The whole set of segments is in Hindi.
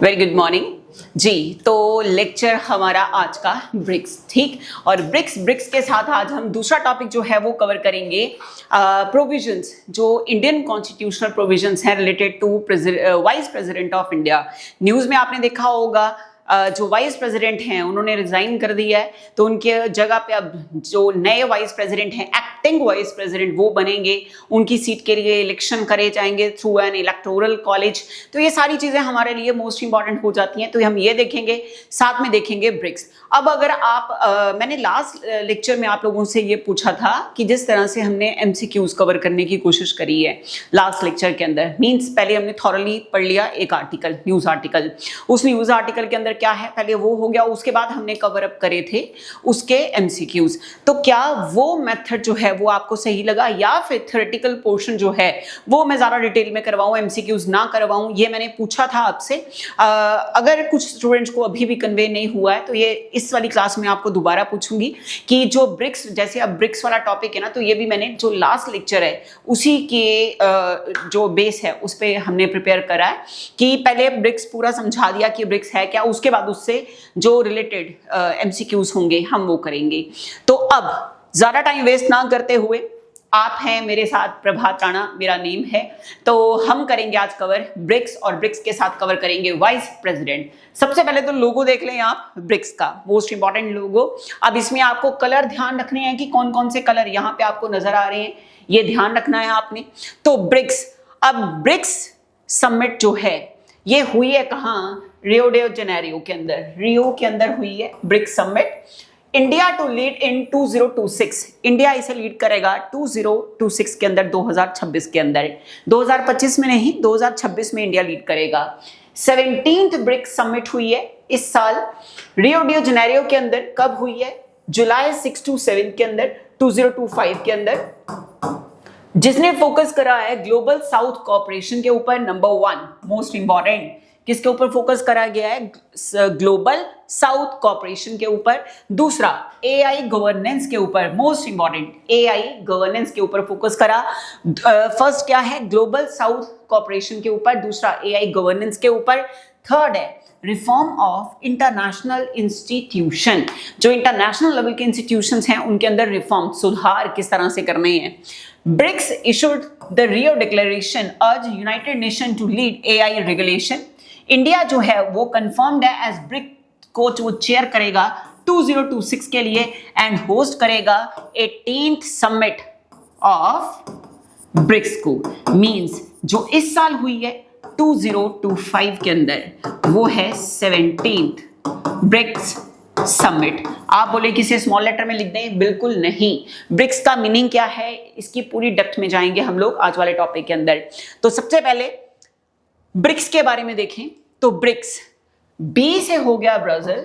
वेरी गुड मॉर्निंग जी। तो लेक्चर हमारा आज का ब्रिक्स, ठीक। और ब्रिक्स के साथ आज हम दूसरा टॉपिक जो है वो कवर करेंगे, प्रोविजंस, जो इंडियन कॉन्स्टिट्यूशनल प्रोविजंस हैं related to vice president of India. News में आपने देखा होगा जो वाइस प्रेसिडेंट हैं उन्होंने रिजाइन कर दिया है, तो उनके जगह पे अब जो नए वाइस प्रेसिडेंट हैं, एक्टिंग वाइस प्रेसिडेंट, वो बनेंगे। उनकी सीट के लिए इलेक्शन करे जाएंगे थ्रू एन इलेक्टोरल कॉलेज। तो ये सारी चीजें हमारे लिए मोस्ट इंपॉर्टेंट हो जाती हैं, तो हम ये देखेंगे, साथ में देखेंगे ब्रिक्स। अब अगर आप मैंने लास्ट लेक्चर में आप लोगों से ये पूछा था कि जिस तरह से हमने एमसीक्यूज कवर करने की कोशिश करी है लास्ट लेक्चर के अंदर, मींस पहले हमने थॉरली पढ़ लिया एक आर्टिकल, न्यूज आर्टिकल। उस न्यूज आर्टिकल के अंदर क्या है, पहले वो हो गया, उसके बाद हमने कवर अप करे थे उसके एमसीक्यूज। तो क्या वो मेथड जो है वो आपको सही लगा, या फिर थ्योरेटिकल पोर्शन जो है वो मैं ज्यादा डिटेल में करवाऊं, एमसीक्यूज ना करवाऊं, ये मैंने पूछा था आपसे। अगर कुछ स्टूडेंट्स को अभी भी कन्वे नहीं हुआ है तो ये इस वाली क्लास में आपको दोबारा पूछूंगी कि जो ब्रिक्स, जैसे अब ब्रिक्स वाला टॉपिक है ना, तो ये भी मैंने जो लास्ट लेक्चर है उसी के जो बेस है उस पर हमने प्रिपेयर करा है कि पहले ब्रिक्स पूरा समझा दिया कि ब्रिक्स है क्या, उसके बाद उससे जो रिलेटेड एमसीक्यूज होंगे हम वो करेंगे। तो अब ज्यादा टाइम वेस्ट ना करते हुए, आप हैं मेरे साथ, प्रभात राणा मेरा नेम है, तो हम करेंगे आज कवर ब्रिक्स, और ब्रिक्स के साथ कवर करेंगे वाइस प्रेसिडेंट। सबसे पहले तो लोगो देख लें आप ब्रिक्स का, मोस्ट इंपॉर्टेंट लोगो। अब इसमें आपको कलर ध्यान रखने हैं कि कौन कौन से कलर यहाँ पे आपको नजर आ रहे हैं, ये ध्यान रखना है आपने। तो ब्रिक्स, अब ब्रिक्स समिट जो है ये हुई है कहाँ, रियो डे जेनेरियो के अंदर, रियो के अंदर हुई है BRICS summit. India to lead in 2026, India इसे लीड करेगा 2026 के अंदर, 2026 के अंदर, 2025 में नहीं, 2026 में इंडिया लीड करेगा। 17th ब्रिक्स समिट हुई है इस साल रियो डी जेनेरियो के अंदर। कब हुई है? जुलाई 6 to 7 के अंदर, 2025 के अंदर, जिसने फोकस करा है ग्लोबल साउथ कॉर्पोरेशन के ऊपर। नंबर 1 मोस्ट इंपॉर्टेंट, किसके ऊपर फोकस करा गया है? ग्लोबल साउथ कॉर्पोरेशन के ऊपर। दूसरा एआई गवर्नेंस के ऊपर, मोस्ट इंपॉर्टेंट, एआई गवर्नेंस के ऊपर फोकस करा। फर्स्ट क्या है? ग्लोबल साउथ कॉर्पोरेशन के ऊपर, दूसरा एआई गवर्नेंस के ऊपर। थर्ड है रिफॉर्म ऑफ इंटरनेशनल इंस्टीट्यूशन, जो इंटरनेशनल लेवल के इंस्टीट्यूशंस हैं उनके अंदर रिफॉर्म, सुधार किस तरह से करने हैं। BRICS issued the Rio declaration urge United Nation to lead AI regulation. India जो है वो कंफर्म्ड है एज ब्रिक को वो चेयर करेगा 2026 के लिए, एंड होस्ट करेगा 18th समिट ऑफ ब्रिक्स को। मींस जो इस साल हुई है 2025 के अंदर, वो है 17th ब्रिक्स समिट। आप बोले किसी स्मॉल लेटर में लिख दें, बिल्कुल नहीं। ब्रिक्स का मीनिंग क्या है, इसकी पूरी डेप्थ में जाएंगे हम लोग आज वाले टॉपिक के अंदर। तो सबसे पहले ब्रिक्स के बारे में देखें तो ब्रिक्स, बी से हो गया ब्राजील,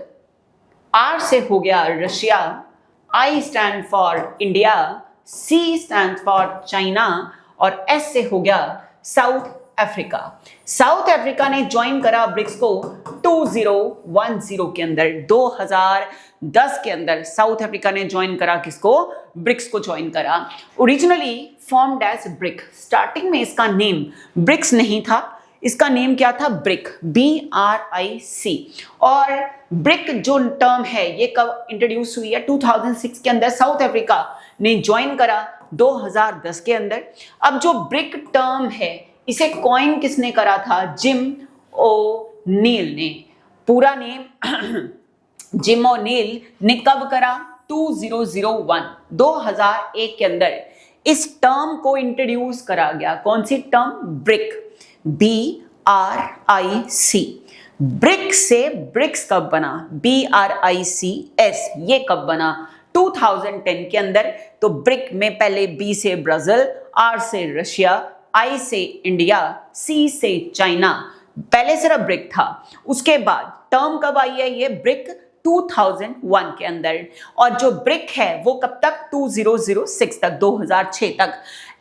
आर से हो गया Russia, I stand for India, C stand for China, और एस से हो गया साउथ अफ्रीका। साउथ अफ्रीका ने ज्वाइन करा ब्रिक्स को 2010 के अंदर, 2010 के अंदर साउथ अफ्रीका ने ज्वाइन करा किसको? ब्रिक्स को ज्वाइन करा। Originally formed as BRIC, starting में इसका नेम ब्रिक्स नहीं था, इसका नेम क्या था? Brick, BRIC। और ब्रिक जो टर्म है ये कब इंट्रोड्यूस हुई है? 2006 के अंदर साउथ अफ्रीका ने ज्वाइन करा 2010 के अंदर। अब जो ब्रिक टर्म है इसे कॉइन किसने करा था? जिम ओ'नील ने। पूरा नेम जिम ओ'नील ने कब करा? 2001 के अंदर इस टर्म को इंट्रोड्यूस करा गया। कौन सी टर्म? Brick, BRIC। ब्रिक से ब्रिक्स कब बना? BRICS, ये कब बना? 2010 के अंदर। तो ब्रिक में पहले B से ब्राजील, R से रशिया, I से इंडिया, C से चाइना, पहले सिर्फ ब्रिक था। उसके बाद टर्म कब आई है ये? ब्रिक 2001 के अंदर। और जो ब्रिक है वो कब तक? 2006 तक, 2006 तक।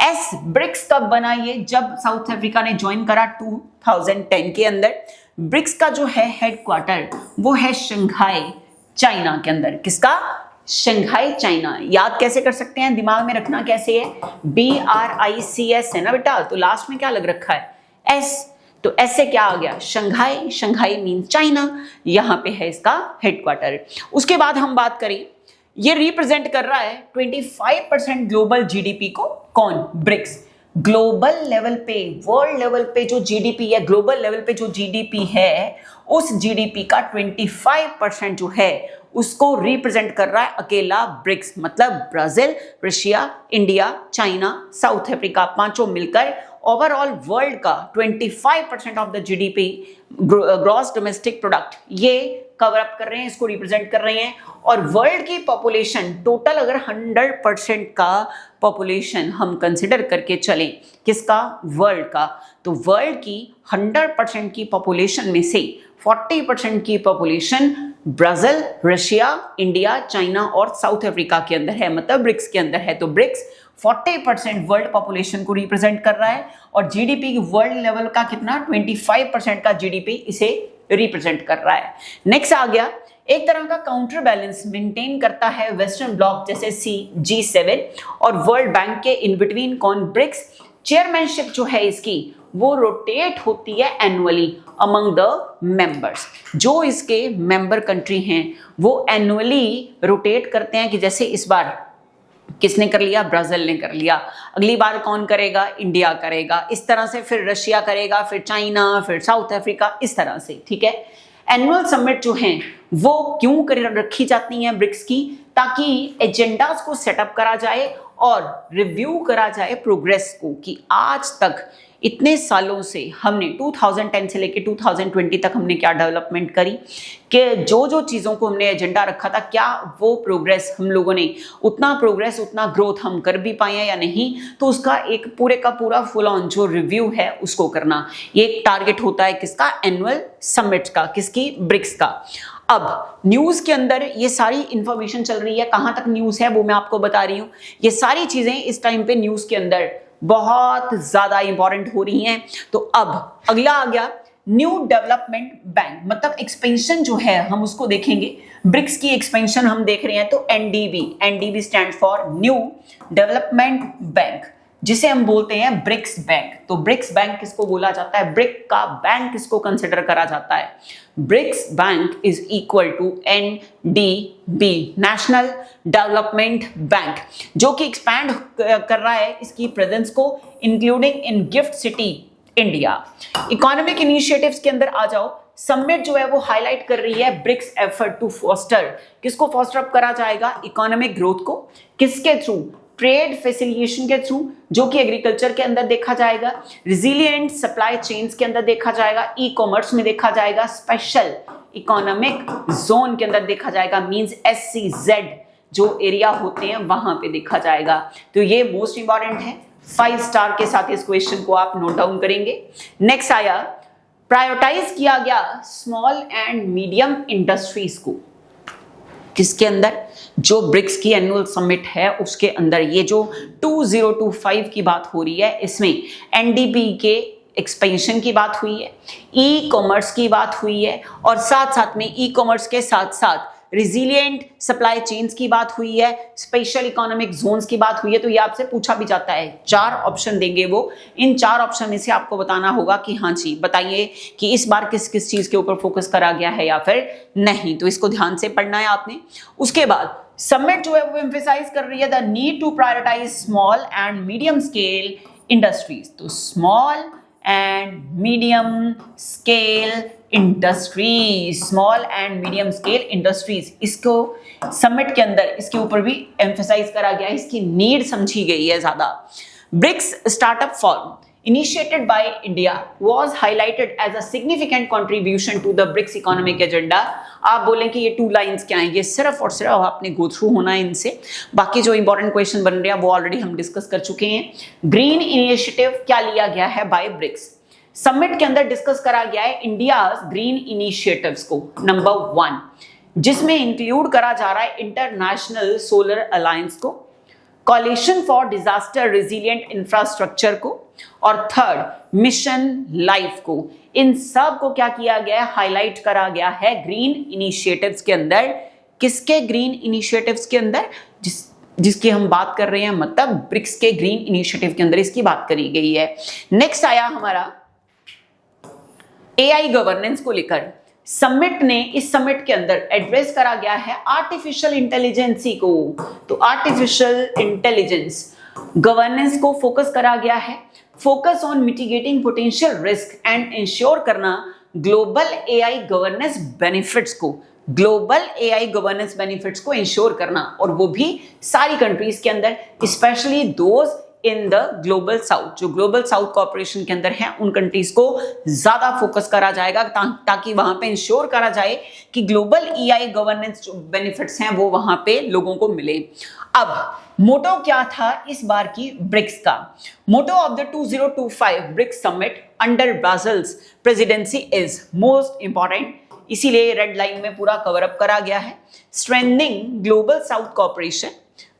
एस ब्रिक्स कब बना ये? जब साउथ अफ्रीका ने ज्वाइन करा 2010 के अंदर। ब्रिक्स का जो है हेडक्वार्टर वो है शंघाई, चाइना के अंदर। किसका? Shanghai, China. याद कैसे कर सकते हैं, दिमाग में रखना कैसे है? BRICS है ना बेटा, तो लास्ट में क्या लग रखा है? S। तो ऐसे क्या आ गया, शंघाई, शंघाई मीन चाइना, यहां पे है इसका हेडक्वार्टर। उसके बाद हम बात करें, ये रिप्रेजेंट कर रहा है 25% ग्लोबल जीडीपी को, कौन, ब्रिक्स। ग्लोबल लेवल पे, वर्ल्ड लेवल पे जो जीडीपी है, ग्लोबल लेवल पे जो जीडीपी है, उस जीडीपी का 25% जो है उसको रिप्रेजेंट कर रहा है अकेला ब्रिक्स, मतलब Brazil, Russia, India, China, south Africa, पांचों मिलकर ओवरऑल वर्ल्ड का 25% of the GDP, gross domestic product, ये कवर अप कर रहे हैं, इसको रिप्रेजेंट कर रहे हैं। और वर्ल्ड की पॉपुलेशन टोटल अगर 100% का पॉपुलेशन हम कंसिडर करके चलें, किसका, वर्ल्ड का, तो वर्ल्ड की 100% की पॉपुलेशन में से 40% की population Brazil, Russia, India, China और साउथ अफ्रीका के अंदर है, मतलब ब्रिक्स के अंदर है। तो ब्रिक्स 40% वर्ल्ड पॉपुलेशन को रिप्रेजेंट कर रहा है और जीडीपी वर्ल्ड लेवल का कितना, 25% का जीडीपी इसे रिप्रेजेंट कर रहा है। नेक्स्ट आ गया, एक तरह का काउंटर बैलेंस मेंटेन करता है वेस्टर्न ब्लॉक जैसे G7 और वर्ल्ड बैंक के इन बिटवीन, कौन, ब्रिक्स। चेयरमैनशिप जो है इसकी वो रोटेट होती है एनुअली अमंग द मेंबर्स, जो इसके मेंबर कंट्री हैं वो एनुअली रोटेट करते हैं, कि जैसे इस बार किसने कर लिया, ब्राजील ने कर लिया, अगली बार कौन करेगा, इंडिया करेगा, इस तरह से फिर रशिया करेगा, फिर चाइना, फिर साउथ अफ्रीका, इस तरह से, ठीक है। एनुअल समिट जो हैं वो क्यों कर रखी जाती हैं ब्रिक्स की, ताकि एजेंडास को सेटअप करा जाए और रिव्यू करा जाए प्रोग्रेस को, कि आज तक इतने सालों से हमने 2010 से लेके 2020 तक हमने क्या डेवलपमेंट करी, कि जो जो चीज़ों को हमने एजेंडा रखा था, क्या वो प्रोग्रेस हम लोगों ने उतना प्रोग्रेस, उतना ग्रोथ हम कर भी पाए हैं या नहीं, तो उसका एक पूरे का पूरा फुल ऑन जो रिव्यू है उसको करना, ये एक टारगेट होता है किसका, एनुअल समिट का, किसकी, ब्रिक्स का। अब न्यूज के अंदर ये सारी इंफॉर्मेशन चल रही है, कहां तक न्यूज है वो मैं आपको बता रही हूं, ये सारी चीजें इस टाइम पे न्यूज के अंदर बहुत ज्यादा इंपॉर्टेंट हो रही हैं। तो अब अगला आ गया न्यू डेवलपमेंट बैंक, मतलब एक्सपेंशन जो है हम उसको देखेंगे, ब्रिक्स की एक्सपेंशन हम देख रहे हैं। तो NDB stand for new development bank, जिसे हम बोलते हैं ब्रिक्स बैंक। तो ब्रिक्स बैंक किसको बोला जाता है, ब्रिक का बैंक किसको कंसिडर करा जाता है, BRICS bank is equal to NDB, national development bank, जो कि एक्सपैंड कर रहा है इसकी प्रेजेंस को, including in GIFT city India. Economic initiatives के अंदर आ जाओ, समिट जो है वो हाईलाइट कर रही है ब्रिक्स एफर्ट टू फोस्टर, किसको फोस्टर अप करा जाएगा, इकोनॉमिक ग्रोथ को, किसके थ्रू, ट्रेड फैसिलिटेशन के थ्रू, जो कि एग्रीकल्चर के अंदर देखा जाएगा, रिजिलिएंट सप्लाई चेन्स के अंदर देखा जाएगा, ई कॉमर्स में देखा जाएगा, स्पेशल इकोनॉमिक जोन के अंदर देखा जाएगा, मींस SCZ जो एरिया होते हैं वहां पे देखा जाएगा। तो ये मोस्ट इंपॉर्टेंट है, 5 स्टार के साथ इस क्वेश्चन को आप नोट डाउन करेंगे। नेक्स्ट आया, प्रायोरिटाइज किया गया स्मॉल एंड मीडियम इंडस्ट्रीज को, किसके अंदर, जो ब्रिक्स की एनुअल समिट है उसके अंदर। ये जो 2025 की बात हो रही है, इसमें एनडीबी के एक्सपेंशन की बात हुई है, ई कॉमर्स की बात हुई है, और साथ साथ में ई कॉमर्स के साथ साथ रिजिलिएंट सप्लाई चेन्स की बात हुई है, स्पेशल इकोनॉमिक जोन्स की बात हुई है। तो ये आपसे पूछा भी जाता है, 4 ऑप्शन देंगे वो, इन 4 ऑप्शन में से आपको बताना होगा कि हाँ जी बताइए कि इस बार किस किस चीज के ऊपर फोकस करा गया है या फिर नहीं। तो इसको ध्यान से पढ़ना है आपने। उसके बाद समिट जो है वो एम्फेसाइज कर रही है the need to prioritise small and medium scale industries. तो small and medium scale industries, small and medium scale industries, इसको समिट के अंदर इसके ऊपर भी एम्फेसाइज करा गया है, इसकी नीड समझी गई है ज्यादा। BRICS startup forum initiated by India was highlighted as a significant contribution to the BRICS economic agenda। आप बोलें कि ये 2 लाइंस क्या हैं, ये सिर्फ और सिर्फ आपने गो थ्रू होना है इनसे, बाकी जो इंपॉर्टेंट क्वेश्चन बन रहे हैं वो ऑलरेडी हम डिस्कस कर चुके हैं। ग्रीन इनिशिएटिव क्या लिया गया है बाय ब्रिक्स, समिट के अंदर डिस्कस करा गया है इंडिया ग्रीन इनिशिएटिव्स को, नंबर 1, जिसमें इंक्लूड करा जा रहा है इंटरनेशनल सोलर अलायंस को, coalition for disaster resilient infrastructure को, और 3rd मिशन लाइफ को। इन सब को क्या किया गया है, हाईलाइट करा गया है ग्रीन इनिशिएटिव्स के अंदर। किसके ग्रीन इनिशिएटिव्स के अंदर, जिसकी हम बात कर रहे हैं, मतलब ब्रिक्स के ग्रीन इनिशिएटिव के अंदर इसकी बात करी गई है। नेक्स्ट आया हमारा एआई गवर्नेंस को लेकर समिट ने, इस समिट के अंदर एड्रेस करा गया है आर्टिफिशियल इंटेलिजेंसी को। तो आर्टिफिशियल इंटेलिजेंस गवर्नेंस को फोकस करा गया है, focus on mitigating potential risk and ensure करना ग्लोबल एआई गवर्नेंस बेनिफिट्स को, ग्लोबल एआई गवर्नेंस बेनिफिट्स को इंश्योर करना, और वो भी सारी कंट्रीज के अंदर, specially those in the global south, जो ग्लोबल साउथ कॉर्पोरेशन के अंदर हैं उन कंट्रीज को ज्यादा फोकस करा जाएगा ताकि वहां पे इंश्योर करा जाए कि ग्लोबल एआई गवर्नेंस जो बेनिफिट्स हैं वो वहां पे लोगों को मिले। अब मोटो क्या था इस बार की ब्रिक्स का? Motto of the 2025 BRICS summit under Brazil's presidency is most important, इसीलिए रेड लाइन में पूरा कवर अप करा गया है। Strengthening global south corporation,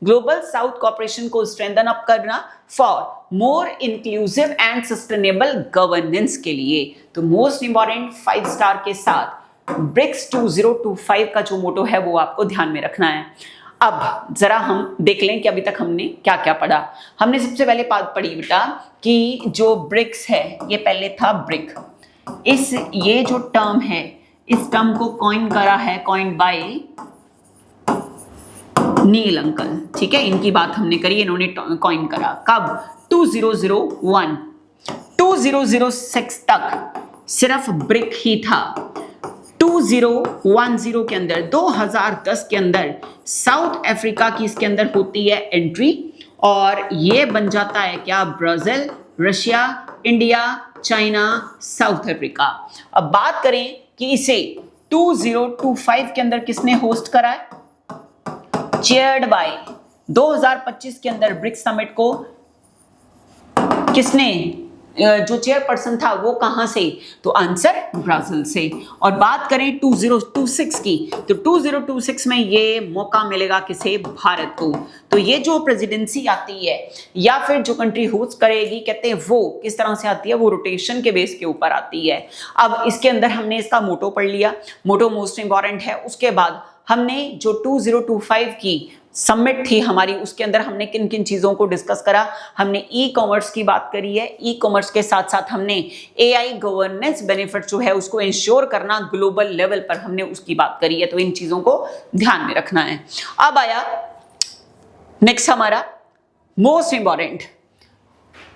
global south corporation को स्ट्रेंथन अप करना for more inclusive and sustainable governance के लिए। तो मोस्ट इंपॉर्टेंट 5 स्टार के साथ ब्रिक्स 2025 का जो मोटो है वो आपको ध्यान में रखना है। अब जरा हम देख लें कि अभी तक हमने क्या क्या पढ़ा। हमने सबसे पहले बात पढ़ी बेटा कि जो ब्रिक्स है ये पहले था ब्रिक, ये जो टर्म है इस टर्म को कॉइन करा है, कॉइन बाय नील अंकल, ठीक है, इनकी बात हमने करी, इन्होंने कॉइन करा। कब? 2001 2006 तक सिर्फ ब्रिक ही था। 2010 के अंदर, 2010 के अंदर साउथ अफ्रीका की इसके अंदर होती है एंट्री, और ये बन जाता है क्या? Brazil, Russia, India, China, south Africa. अब बात करें कि इसे 2025 के अंदर किसने होस्ट करा है? चेयर्ड बाय 2025 के अंदर ब्रिक्स समिट को किसने, जो चेयरपर्सन था वो कहां से? तो आंसर ब्राजील से। और बात करें 2026 की, तो 2026 में ये मौका मिलेगा किसे? भारत को। तो ये जो प्रेसिडेंसी आती है या फिर जो कंट्री होस्ट करेगी, कहते हैं वो किस तरह से आती है? वो रोटेशन के बेस के ऊपर आती है। अब इसके अंदर हमने इसका मोटो पढ़ लिया, मोटो मोस्ट इंपॉर्टेंट है। उसके बाद हमने जो 2025 की समिट थी हमारी, उसके अंदर हमने किन किन चीजों को डिस्कस करा? हमने ई कॉमर्स की बात करी है, ई कॉमर्स के साथ साथ हमने एआई गवर्नेंस बेनिफिट जो है उसको इंश्योर करना ग्लोबल लेवल पर, हमने उसकी बात करी है। तो इन चीजों को ध्यान में रखना है। अब आया नेक्स्ट हमारा मोस्ट इंपॉर्टेंट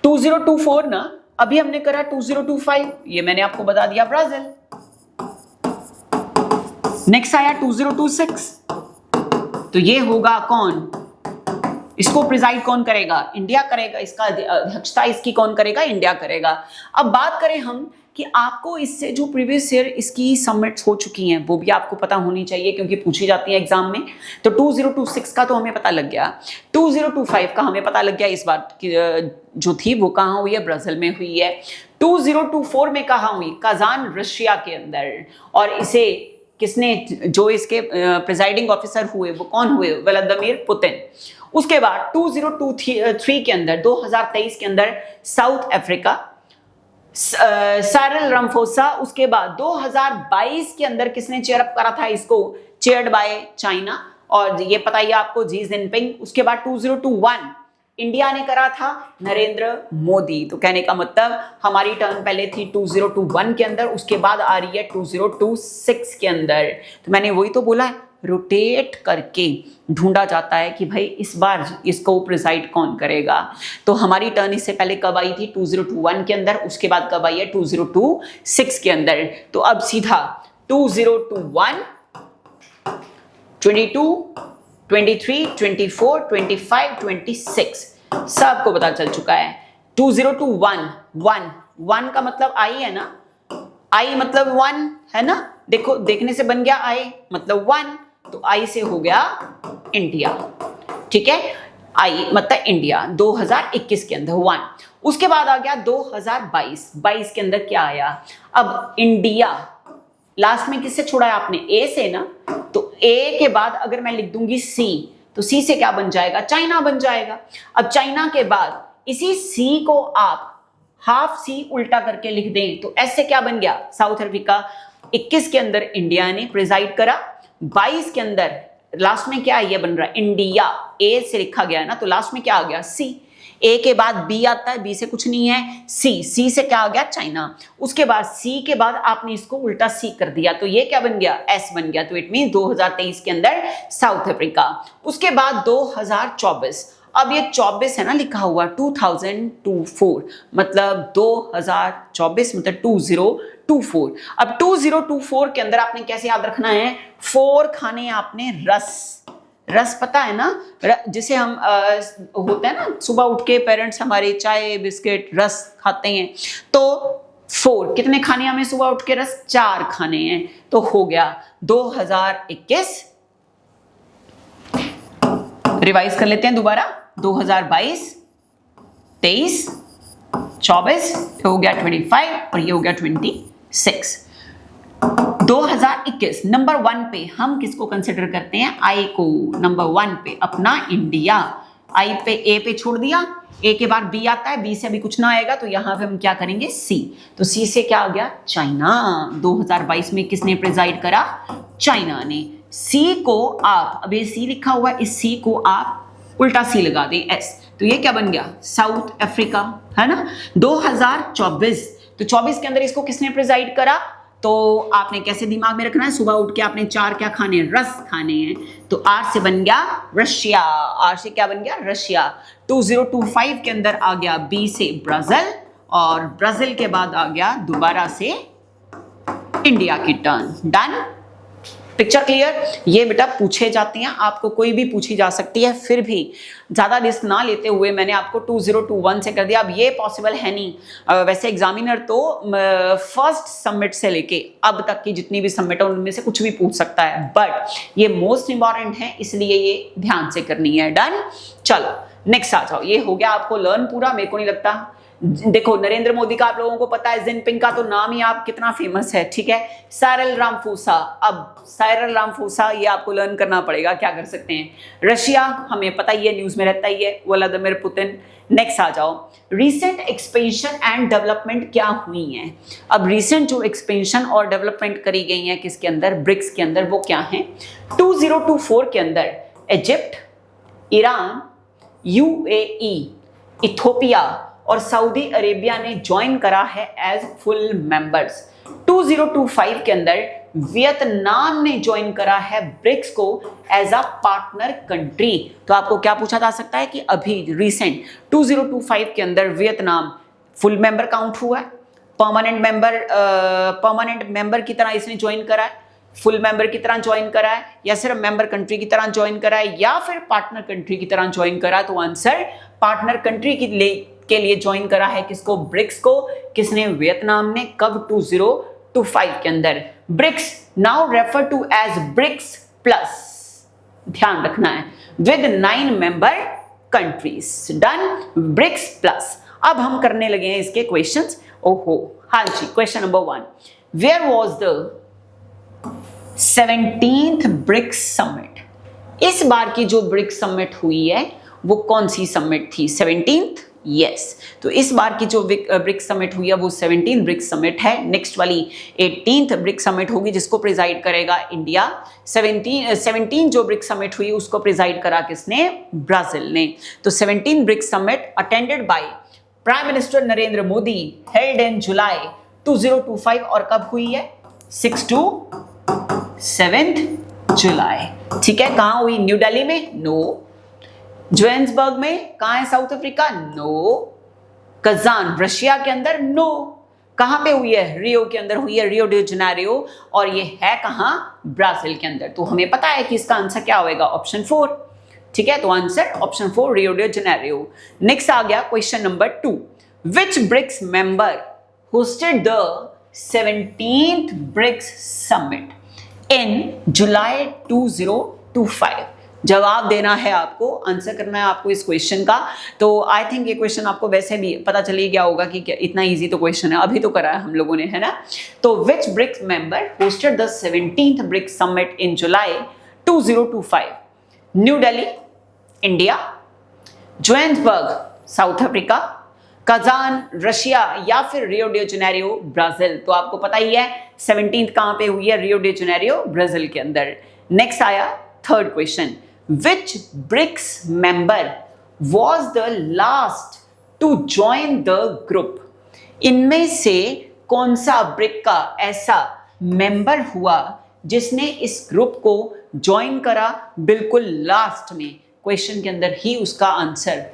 2024 ना, अभी हमने करा 2025, ये मैंने आपको बता दिया ब्राजील। नेक्स्ट आया 2026, तो ये होगा कौन? इसको प्रिजाइड कौन करेगा? इंडिया करेगा। इसका अध्यक्षता इसकी कौन करेगा? इंडिया करेगा। अब बात करें हम कि आपको इससे जो प्रीवियस ईयर इसकी समिट्स हो चुकी हैं वो भी आपको पता होनी चाहिए, क्योंकि पूछी जाती है एग्जाम में। तो 2026 का तो हमें पता लग गया, 2025 का हमें पता लग गया इस बार जो थी वो कहाँ हुई है? ब्राजील में हुई है। 2024 में कहाँ हुई? कजान, रशिया के अंदर। और इसे किसने, जो इसके प्रिजाइडिंग ऑफिसर हुए वो कौन हुए? Vladimir Putin. उसके बाद 2023 के अंदर, 2023 के अंदर साउथ अफ्रीका, साइरिल रामाफोसा। उसके बाद 2022 के अंदर किसने चेयर अप करा था इसको? चेयर्ड बाय चाइना, और ये पता ही आपको, जी जिनपिंग। उसके बाद 2021 इंडिया ने करा था, नरेंद्र मोदी। तो कहने का मतलब हमारी टर्न पहले थी 2021 के अंदर, उसके बाद आ रही है 2026 के अंदर। तो मैंने वही तो बोला, रोटेट करके ढूंढा जाता है कि भाई इस बार इसको प्रिसाइड कौन करेगा। तो हमारी टर्न इससे पहले कब आई थी? 2021 के अंदर, उसके बाद कब आई है? 2026 के अंदर। तो अब सीधा 2021, 22, 23, 24, 25, 26 सबको पता चल चुका है। 2021, 1 का मतलब आई है ना, आई मतलब 1 है ना, देखो देखने से बन गया आई मतलब 1, तो आई से हो गया इंडिया, ठीक है, आई मतलब इंडिया 2021 के अंदर 1। उसके बाद आ गया 2022 के अंदर क्या आया? अब इंडिया लास्ट में किससे छोड़ा है आपने? ए से ना, तो ए के बाद अगर मैं लिख दूंगी सी, तो सी से क्या बन जाएगा? चाइना बन जाएगा। अब चाइना के बाद इसी सी को आप हाफ सी उल्टा करके लिख दें तो ऐसे क्या बन गया? South Africa. 21 के अंदर इंडिया ने प्रिजाइड करा, 22 के अंदर लास्ट में क्या ये बन रहा है? इंडिया, ए से लिखा गया ना, तो लास्ट में क्या आ गया? सी। ए के बाद बी आता है, बी से कुछ नहीं है, सी से क्या आ गया, चाइना। उसके बाद सी के बाद आपने इसको उल्टा सी कर दिया तो ये क्या बन गया, एस बन गया। तो इट मीन 2023 के अंदर साउथ अफ्रीका। उसके बाद 2024, अब ये 24 है ना लिखा हुआ, 2024 मतलब 2024 मतलब 2024। अब 2024 के अंदर आपने कैसे याद रखना है, 4 खाने आपने रस पता है ना, जिसे हम होते हैं ना सुबह उठ के पेरेंट्स हमारे चाय बिस्किट रस खाते हैं, तो 4 कितने खाने हमें सुबह उठ के, रस 4 खाने हैं। तो हो गया 2021, रिवाइज कर लेते हैं दोबारा, 2022, 23, 24, हो गया 25 और ये हो गया 26। 2021 नंबर 1 पे हम किसको कंसिडर करते हैं, आई को। नंबर 1 पे अपना इंडिया, आई पे ए पे छोड़ दिया, ए के बाद बी आता है, बी से अभी कुछ ना आएगा तो यहां पे हम क्या करेंगे, सी। तो सी से क्या आ गया, चाइना। 2022 में किसने प्रिजाइड करा, चाइना ने। सी को आप, अब ये सी लिखा हुआ है, इस सी को आप उल्टा सी लगा दें, एस, तो ये क्या बन गया, साउथ अफ्रीका, है ना। 2024, तो 24 के अंदर इसको किसने प्रिजाइड करा, तो आपने कैसे दिमाग में रखना है, सुबह उठ के आपने 4 क्या खाने हैं, रस खाने हैं, तो आर से बन गया रशिया, आर से क्या बन गया, रशिया। 2025 के अंदर आ गया बी से ब्राजील, और ब्राजील के बाद आ गया दोबारा से इंडिया की टर्न। Done, picture clear. ये बेटा पूछे जाते हैं, आपको कोई भी पूछी जा सकती है, फिर भी ज्यादा रिस्क ना लेते हुए मैंने आपको 2021 से कर दिया। अब ये पॉसिबल है नहीं, वैसे एग्जामिनर तो फर्स्ट सबमिट से लेके अब तक की जितनी भी सबमिट है उनमें से कुछ भी पूछ सकता है, बट ये मोस्ट इंपॉर्टेंट है इसलिए ये ध्यान से करनी है। डन, चलो नेक्स्ट आ जाओ। ये हो गया आपको लर्न पूरा, मेरे को नहीं लगता। देखो नरेंद्र मोदी का आप लोगों को पता है, जिनपिंग का तो नाम ही आप कितना फेमस है, ठीक है। साइरल रामाफोसा, अब साइरल रामाफोसा ये आपको लर्न करना पड़ेगा, क्या कर सकते हैं। रशिया हमें पता ही है, न्यूज में रहता ही है, व्लादिमीर पुतिन। नेक्स्ट आ जाओ, रिसेंट एक्सपेंशन एंड डेवलपमेंट क्या हुई है। अब रिसेंट जो एक्सपेंशन और डेवलपमेंट करी गई है किसके अंदर, ब्रिक्स के अंदर, वो क्या है। 2024 के अंदर इजिप्ट, ईरान, यूएई, इथोपिया और सऊदी अरेबिया ने ज्वाइन करा है एज फुल मेंबर्स। 2025 के अंदर वियतनाम ने ज्वाइन करा है ब्रिक्स को एज अ पार्टनर कंट्री। तो आपको क्या पूछा जा सकता है कि अभी रिसेंट 2025 के अंदर वियतनाम फुल मेंबर काउंट हुआ है, परमानेंट मेंबर की तरह इसने ज्वाइन करा है, फुल मेंबर की तरह ज्वाइन करा है, या सिर्फ मेंबर कंट्री की तरह ज्वाइन करा है, या फिर पार्टनर कंट्री की तरह ज्वाइन करा है। तो आंसर पार्टनर कंट्री के लिए ज्वाइन करा है किसको, ब्रिक्स को। किसने, वियतनाम ने। कब, 2025 के अंदर। BRICS now refer to as BRICS plus, ध्यान रखना है, with 9 member countries. Done, BRICS plus. अब हम करने लगे हैं इसके क्वेश्चंस। ओहो, हाँ जी, question number 1, where was the 17th BRICS summit. इस बार की जो ब्रिक्स समिट हुई है वो कौन सी समिट थी, 17th, यस। तो इस बार की जो ब्रिक्स समिट हुई है वो 17th ब्रिक्स समिट है। नेक्स्ट वाली 18th ब्रिक्स समिट होगी जिसको प्रिजाइड करेगा इंडिया। 17 जो ब्रिक्स समिट हुई उसको प्रिजाइड करा किसने, ब्राजील ने। तो 17th BRICS summit attended by prime minister Narendra Modi, held in July 2025, और कब हुई है, 6 to 7 जुलाई। ठीक है, कहां हुई, न्यू दिल्ली में, नो। जोहान्सबर्ग में, कहां है, South Africa, no. Kazan Russia के अंदर, नो। कहां पे हुई है, रियो के अंदर हुई है, रियो डी जेनेरियो, और ये है कहां, ब्राजील के अंदर। तो हमें पता है कि इसका आंसर क्या होगा, ऑप्शन 4। ठीक है, तो answer option 4, Rio de Janeiro. Next आ गया question number 2, which BRICS member hosted the 17th BRICS summit in July 2025। जवाब देना है आपको, आंसर करना है आपको इस क्वेश्चन का। तो आई थिंक ये क्वेश्चन आपको वैसे भी पता चल ही गया होगा कि इतना इजी तो क्वेश्चन है, अभी तो करा है हम लोगों ने, है ना। तो which BRICS member hosted the 17th BRICS summit in July 2025, New Delhi, India, Johannesburg, South Africa, Kazan Russia, या फिर रियो डी जेनेरियो, ब्राजील। तो आपको पता ही है 17th कहां पे हुई है, रियो डी जेनेरियो, ब्राजील के अंदर। नेक्स्ट आया third question, which BRICS member was the last to join the group? इनमें से कौन सा ब्रिक का ऐसा मेंबर हुआ जिसने इस ग्रुप को ज्वाइन करा बिल्कुल लास्ट में? क्वेश्चन के अंदर ही उसका आंसर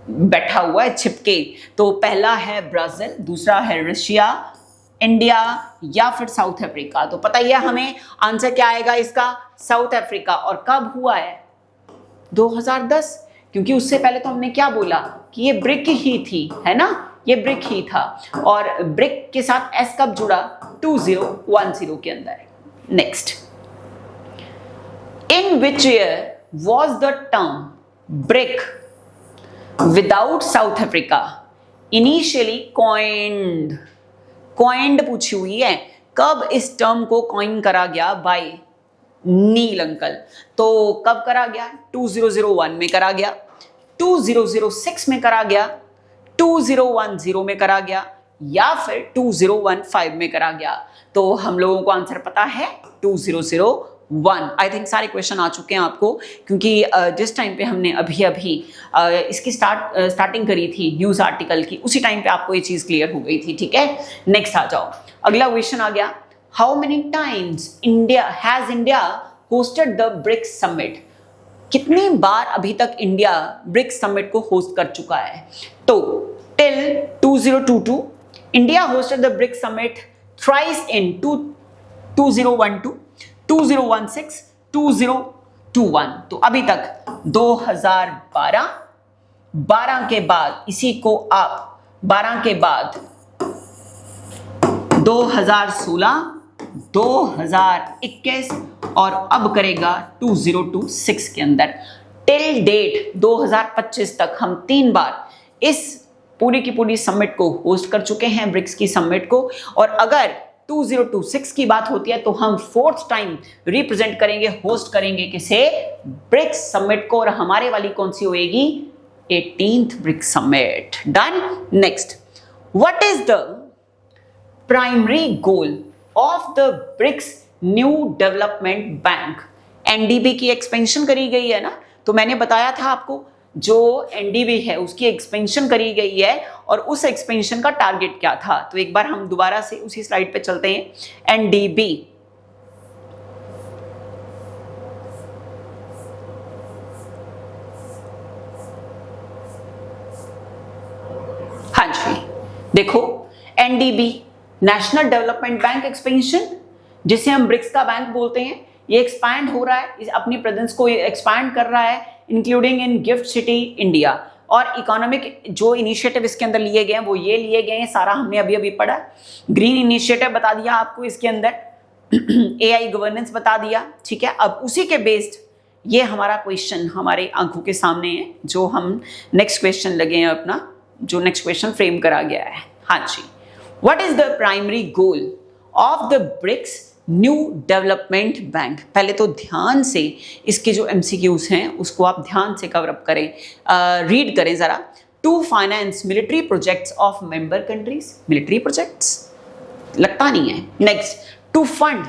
बैठा हुआ है छिपके। तो पहला है ब्राजील, दूसरा है रशिया, इंडिया या फिर साउथ अफ्रीका। तो पता ही है हमें आंसर क्या आएगा इसका, साउथ अफ्रीका। और कब हुआ है? 2010, क्योंकि उससे पहले तो हमने क्या बोला कि ये ब्रिक ही थी, है ना, ये ब्रिक ही था। और ब्रिक के साथ एस कब जुड़ा? 2010 के अंदर। Next, in which year was the term brick without south Africa initially coined? Coined पूछी हुई है, कब इस टर्म को कॉइन करा गया बाय नील अंकल? तो कब करा गया? 2001 में करा गया, 2006 में करा गया, 2010 में करा गया या फिर 2015 में करा गया? तो हम लोगों को आंसर पता है 2001। आई थिंक सारे क्वेश्चन आ चुके हैं आपको, क्योंकि जिस टाइम पे हमने अभी इसकी स्टार्टिंग करी थी न्यूज आर्टिकल की, उसी टाइम पे आपको ये चीज क्लियर हो गई थी। ठीक है, नेक्स्ट आ जाओ। अगला क्वेश्चन आ गया, how many times has India hosted the BRICS summit? कितनी बार अभी तक इंडिया ब्रिक्स समिट को होस्ट कर चुका है? तो till 2022 India hosted the BRICS summit thrice in 2012, 2016, 2021। तो अभी तक 2012, 12 के बाद इसी को आप 12 के बाद 2016, 2021 और अब करेगा 2026 के अंदर। टिल डेट 2025 तक हम 3 बार इस पूरी की पूरी समिट को होस्ट कर चुके हैं, ब्रिक्स की समिट को। और अगर 2026 की बात होती है तो हम 4th टाइम रिप्रेजेंट करेंगे, होस्ट करेंगे किसे? ब्रिक्स समिट को। और हमारे वाली कौन सी होएगी? 18th BRICS summit. Done. Next, what is the primary goal of the BRICS new development bank? NDB की एक्सपेंशन करी गई है ना, तो मैंने बताया था आपको जो एनडीबी है उसकी एक्सपेंशन करी गई है और उस एक्सपेंशन का टारगेट क्या था। तो एक बार हम दोबारा से उसी स्लाइड पे चलते हैं। एनडीबी हाँ जी, देखो NDB national development bank expansion, जिसे हम ब्रिक्स का बैंक बोलते हैं, ये एक्सपैंड हो रहा है, अपनी प्रेजेंस को एक्सपैंड कर रहा है, including in GIFT city India. और इकोनॉमिक जो इनिशिएटिव इसके अंदर लिए गए हैं वो ये लिए गए हैं, सारा हमने अभी अभी पढ़ा। ग्रीन इनिशिएटिव बता दिया आपको इसके अंदर, एआई गवर्नेंस बता दिया। ठीक है, अब उसी के बेस्ड ये हमारा क्वेश्चन हमारे आंखों के सामने है, जो हम नेक्स्ट क्वेश्चन लगे हैं अपना, जो नेक्स्ट क्वेश्चन फ्रेम करा गया है। हाँ जी, what is the primary goal of the BRICS new development bank? पहले तो ध्यान से इसके जो एमसीक्यूज हैं उसको आप ध्यान से कवर अप करें, रीड करें जरा। To finance military projects of member countries, military projects लगता नहीं है। Next, to fund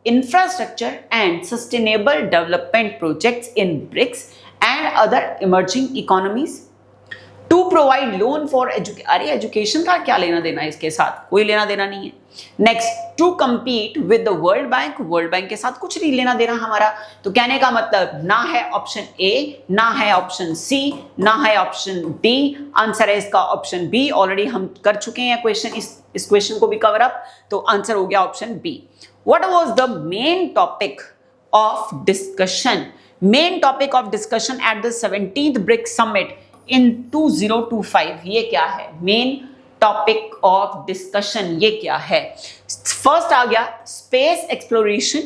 infrastructure and sustainable development projects in BRICS and other emerging economies. To provide loan for अरे एजुकेशन का क्या लेना देना है इसके साथ? कोई लेना देना नहीं है। Next, to compete with the world bank, world bank के साथ कुछ नहीं लेना देना हमारा। तो कहने का मतलब ना है ऑप्शन ए, ना है ऑप्शन सी, ना है ऑप्शन डी, आंसर है इसका ऑप्शन बी। ऑलरेडी हम कर चुके हैं क्वेश्चन, इस क्वेश्चन को भी कवर अप, तो आंसर हो गया option B. What was the main topic of discussion? Main topic of discussion at the 17th BRICS summit in 2025, ये क्या है? मेन टॉपिक ऑफ डिस्कशन ये क्या है? फर्स्ट आ गया स्पेस एक्सप्लोरेशन,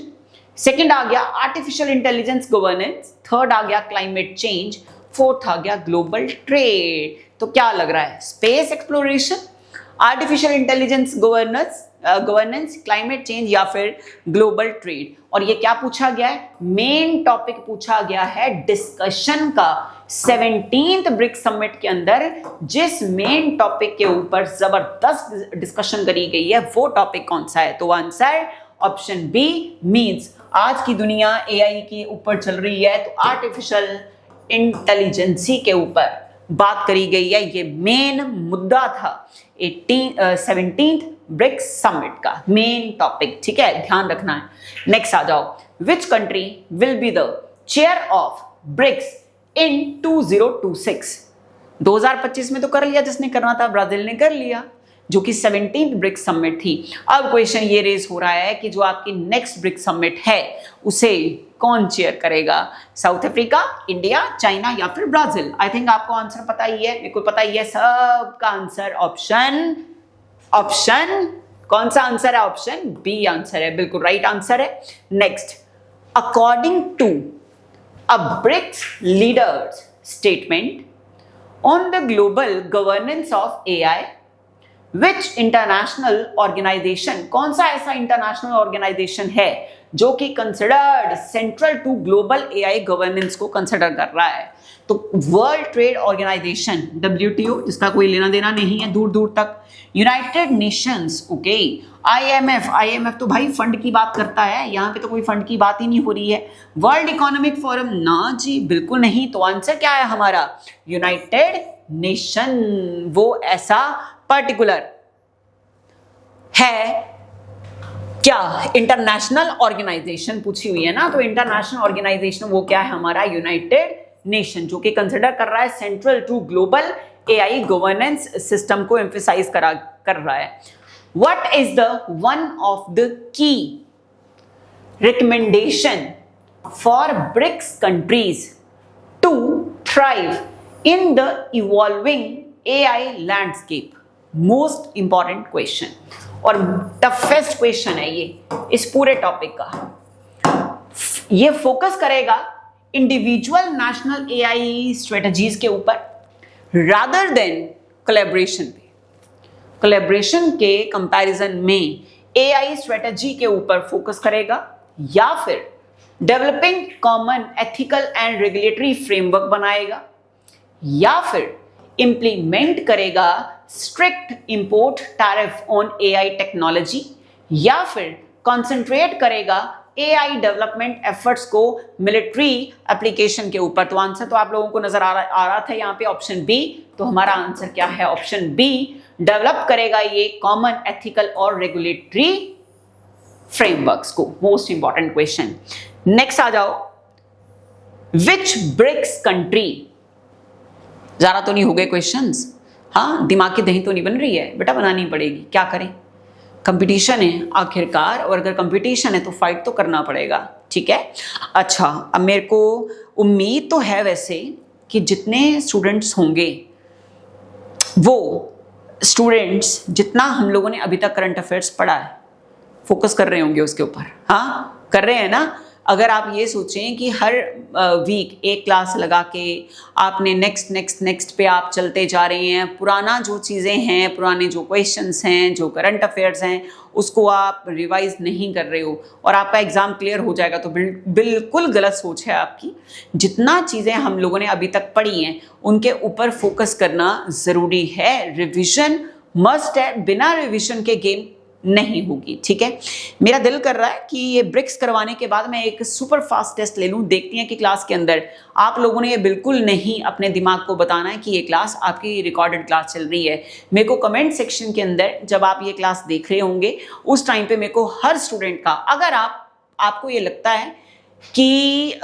सेकंड आ गया आर्टिफिशियल इंटेलिजेंस गवर्नेंस, थर्ड आ गया क्लाइमेट चेंज, फोर्थ आ गया ग्लोबल ट्रेड। तो क्या लग रहा है? Space exploration, artificial intelligence governance, climate change या फिर ग्लोबल ट्रेड। और ये क्या पूछा गया है? मेन टॉपिक पूछा गया है डिस्कशन का 17th ब्रिक्स समिट के अंदर। जिस मेन टॉपिक के ऊपर जबरदस्त डिस्कशन करी गई है वो टॉपिक कौन सा है? तो आंसर ऑप्शन बी मींस आज की दुनिया एआई के ऊपर चल रही है, तो आर्टिफिशियल इंटेलिजेंसी के ऊपर बात करी गई है, ये मेन मुद्दा था 17th ब्रिक्स समिट का मेन टॉपिक, ठीक है, ध्यान रखना है। नेक्स्ट आ जाओ, which country will be the chair of BRICS इन 2026? 2025 में तो कर लिया जिसने करना था, ब्राजील ने कर लिया, जो कि 17th ब्रिक्स समिट थी। अब क्वेश्चन ये रेज हो रहा है कि जो आपकी नेक्स्ट ब्रिक्स समिट है उसे कौन चेयर करेगा? साउथ अफ्रीका, इंडिया, चाइना या फिर ब्राजील? आई थिंक आपको आंसर पता ही है, मेरे को पता ही है सबका आंसर। ऑप्शन कौन सा आंसर है? ऑप्शन बी आंसर है, बिल्कुल राइट आंसर है। Next, according to a BRICS leaders statement on the global governance of AI, which international organization, कौन सा ऐसा इंटरनेशनल ऑर्गेनाइजेशन है जो कि considered central to global AI governance को कंसिडर कर रहा है? तो वर्ल्ड ट्रेड ऑर्गेनाइजेशन WTO, जिसका कोई लेना देना नहीं है दूर दूर तक, यूनाइटेड नेशंस, ओके, IMF तो भाई फंड की बात करता है, यहाँ पे तो कोई फंड की बात ही नहीं हो रही है। वर्ल्ड इकोनॉमिक फोरम, ना जी बिल्कुल नहीं। तो आंसर क्या है हमारा? यूनाइटेड नेशन, वो ऐसा पर्टिकुलर है क्या? इंटरनेशनल ऑर्गेनाइजेशन पूछी हुई है ना, तो इंटरनेशनल ऑर्गेनाइजेशन वो क्या है हमारा? यूनाइटेड नेशन, जो कि कंसिडर कर रहा है central to global AI governance system को एम्फेसाइज कर रहा है। What is the one of the key recommendation for BRICS countries to thrive in the evolving AI landscape? Most important question और टफेस्ट क्वेश्चन है ये इस पूरे टॉपिक का। ये फोकस करेगा इंडिविजुअल नेशनल एआई स्ट्रेटजीज के ऊपर रादर देन कोलैबोरेशन पे। कोलैबोरेशन के कंपैरिजन में एआई स्ट्रेटजी के ऊपर फोकस करेगा, या फिर developing common ethical and regulatory framework बनाएगा, या फिर इंप्लीमेंट करेगा strict import tariff on AI technology, या फिर कंसंट्रेट करेगा एआई डेवलपमेंट एफर्ट्स को मिलिट्री एप्लीकेशन के ऊपर। तो आंसर तो आप लोगों को नजर आ रहा था यहाँ पे ऑप्शन बी। तो हमारा आंसर क्या है? ऑप्शन बी, डेवलप करेगा ये कॉमन एथिकल और रेगुलेटरी फ्रेमवर्क्स को। Most important question. नेक्स्ट आ जाओ, विच ब्रिक्स कंट्री, ज्यादा तो नहीं हो गए क्वेश्चंस, हाँ, दिमाग की दही तो नहीं बन रही है बेटा, बनानी पड़ेगी, क्या करें, कंपटीशन है आखिरकार, और अगर कंपटीशन है तो फाइट तो करना पड़ेगा, ठीक है। अच्छा, अब मेरे को उम्मीद तो है वैसे कि जितने स्टूडेंट्स होंगे वो स्टूडेंट्स जितना हम लोगों ने अभी तक करंट अफेयर्स पढ़ा है फोकस कर रहे होंगे उसके ऊपर, हाँ कर रहे हैं ना। अगर आप ये सोचें कि हर वीक एक क्लास लगा के आपने नेक्स्ट पे आप चलते जा रहे हैं, पुराना जो चीज़ें हैं, पुराने जो क्वेश्चंस हैं, जो करंट अफेयर्स हैं, उसको आप रिवाइज नहीं कर रहे हो और आपका एग्ज़ाम क्लियर हो जाएगा, तो बिल्कुल गलत सोच है आपकी। जितना चीज़ें हम लोगों ने अभी तक पढ़ी हैं उनके ऊपर फोकस करना ज़रूरी है। रिविज़न मस्ट है, बिना रिविज़न के गेम नहीं होगी, ठीक है। मेरा दिल कर रहा है कि ये ब्रिक्स करवाने के बाद मैं एक सुपर फास्ट टेस्ट ले लूं। देखती हैं कि क्लास के अंदर आप लोगों ने ये बिल्कुल नहीं अपने दिमाग को बताना है कि ये क्लास आपकी रिकॉर्डेड क्लास चल रही है। मेरे को कमेंट सेक्शन के अंदर जब आप ये क्लास देख रहे होंगे उस टाइम पे मेरे को हर स्टूडेंट का, अगर आपको ये लगता है कि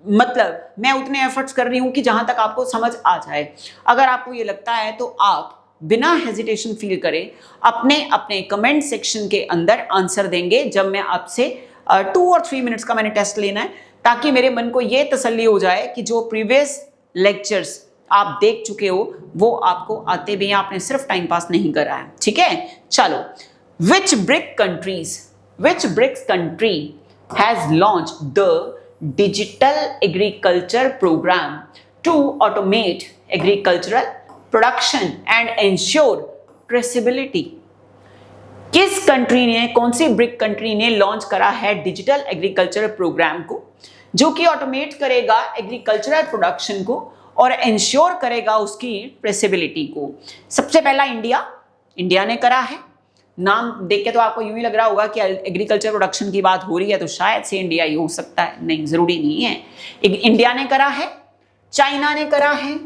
मतलब मैं उतने एफर्ट्स कर रही हूँ कि जहाँ तक आपको समझ आ जाए, अगर आपको ये लगता है तो आप बिना हेजिटेशन फील करें अपने कमेंट सेक्शन के अंदर आंसर देंगे जब मैं आपसे 2 और 3 मिनट्स का मैंने टेस्ट लेना है, ताकि मेरे मन को ये तसल्ली हो जाए कि जो प्रीवियस लेक्चर्स आप देख चुके हो वो आपको आते भी हैं, आपने सिर्फ टाइम पास नहीं करा है, ठीक है। चलो, which BRICS country has launched the digital agriculture programme to automate agricultural production and ensure traceability? किस कंट्री ने, कौन सी ब्रिक कंट्री ने लॉन्च करा है डिजिटल एग्रीकल्चर प्रोग्राम को, जो कि ऑटोमेट करेगा एग्रीकल्चरल प्रोडक्शन को और एंश्योर करेगा उसकी ट्रेसेबिलिटी को? सबसे पहला इंडिया ने करा है। नाम देख के तो आपको यूं ही लग रहा होगा कि एग्रीकल्चर प्रोडक्शन की बात हो रही है तो शायद से इंडिया ही हो सकता है, नहीं, जरूरी नहीं है। इंडिया ने करा है, चाइना ने करा है,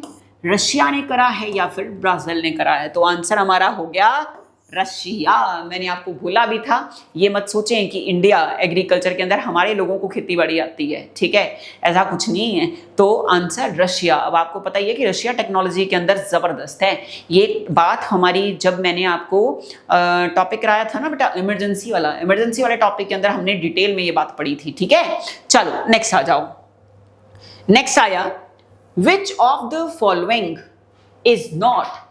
रशिया ने करा है या फिर ब्राजील ने करा है? तो आंसर हमारा हो गया रशिया। मैंने आपको बोला भी था, ये मत सोचें कि इंडिया एग्रीकल्चर के अंदर हमारे लोगों को खेती बाड़ी आती है, ठीक है, ऐसा कुछ नहीं है। तो आंसर रशिया। अब आपको पता ही है कि रशिया टेक्नोलॉजी के अंदर ज़बरदस्त है। ये बात हमारी, जब मैंने आपको टॉपिक कराया था ना बेटा इमरजेंसी वाले टॉपिक के अंदर हमने डिटेल में ये बात पढ़ी थी, ठीक है। चलो नेक्स्ट आ जाओ। नेक्स्ट आया, which of the following is not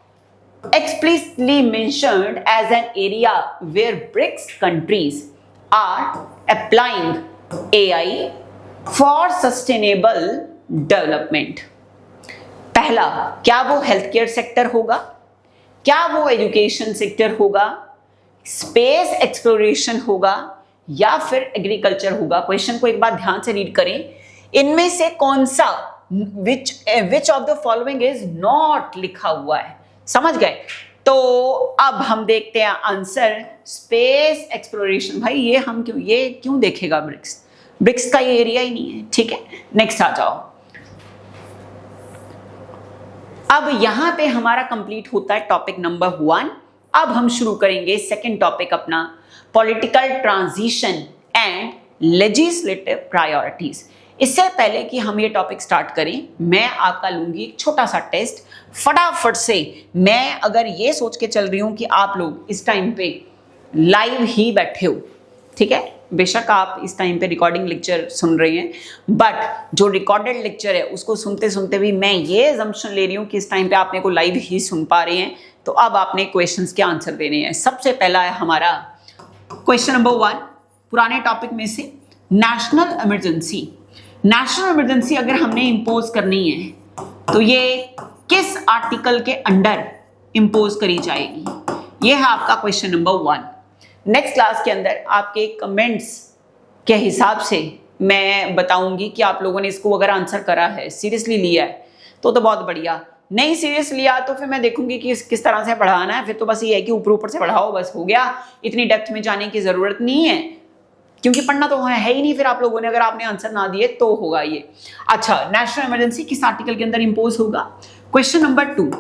explicitly mentioned as an area where BRICS countries are applying AI for sustainable development? पहला, क्या वो हेल्थ केयर सेक्टर होगा, क्या वो एजुकेशन सेक्टर होगा, स्पेस एक्सप्लोरेशन होगा, या फिर एग्रीकल्चर होगा? क्वेश्चन को एक बार ध्यान से रीड करें। इनमें से कौन सा, which of the following is not लिखा हुआ है, समझ गए? तो अब हम देखते हैं आंसर, स्पेस एक्सप्लोरेशन। भाई ये क्यों देखेगा ब्रिक्स का ये एरिया ही नहीं है, ठीक है। नेक्स्ट आ जाओ। अब यहां पे हमारा कंप्लीट होता है टॉपिक नंबर 1। अब हम शुरू करेंगे सेकंड टॉपिक अपना, political transition and legislative priorities. इससे पहले कि हम ये टॉपिक स्टार्ट करें, मैं आपका लूंगी एक छोटा सा टेस्ट। फटाफट से, मैं अगर ये सोच के चल रही हूं कि आप लोग इस टाइम पे लाइव ही बैठे हो, ठीक है, बेशक आप इस टाइम पे रिकॉर्डिंग लेक्चर सुन रहे हैं, बट जो रिकॉर्डेड लेक्चर है उसको सुनते सुनते भी मैं ये असम्पशन ले रही हूँ कि इस टाइम पे आप मेरे को लाइव ही सुन पा रहे हैं। तो अब आपने क्वेश्चंस के आंसर देने हैं। सबसे पहला है हमारा क्वेश्चन नंबर 1, पुराने टॉपिक में से, नेशनल इमरजेंसी। नेशनल इमरजेंसी अगर हमने इंपोज करनी है तो ये किस आर्टिकल के अंडर इंपोज करी जाएगी? ये है आपका क्वेश्चन नंबर 1। नेक्स्ट क्लास के अंदर आपके कमेंट्स के हिसाब से मैं बताऊंगी कि आप लोगों ने इसको अगर आंसर करा है, सीरियसली लिया है तो बहुत बढ़िया, नहीं सीरियस लिया तो फिर मैं देखूंगी कि किस तरह से पढ़ाना है। फिर तो बस ये है कि ऊपर ऊपर से पढ़ाओ, बस हो गया, इतनी डेप्थ में जाने की जरूरत नहीं है, क्योंकि पढ़ना तो है ही नहीं फिर आप लोगों ने, अगर आपने आंसर ना दिए तो होगा ये। अच्छा, नेशनल इमरजेंसी किस आर्टिकल के अंदर इंपोज होगा? क्वेश्चन नंबर 2,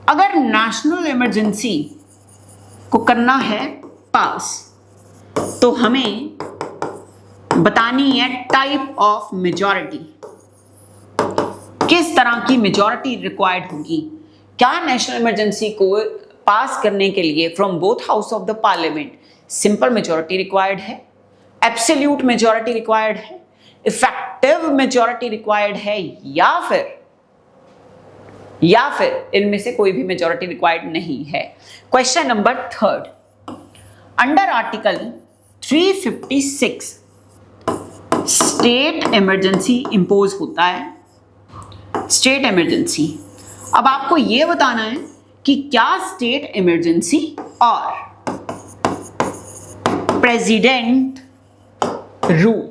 अगर नेशनल इमरजेंसी को करना है पास तो हमें बतानी है टाइप ऑफ मेजॉरिटी, किस तरह की मेजॉरिटी रिक्वायर्ड होगी। क्या नेशनल इमरजेंसी को पास करने के लिए from both house of the parliament simple majority required है, एब्सोल्यूट मेजॉरिटी रिक्वायर्ड है, इफेक्टिव मेजॉरिटी रिक्वायर्ड है, या फिर इनमें से कोई भी मेजॉरिटी रिक्वायर्ड नहीं है? Question number 3, under article 356 state emergency impose होता है, स्टेट इमरजेंसी। अब आपको यह बताना है कि क्या स्टेट इमरजेंसी और प्रेसिडेंट रूल,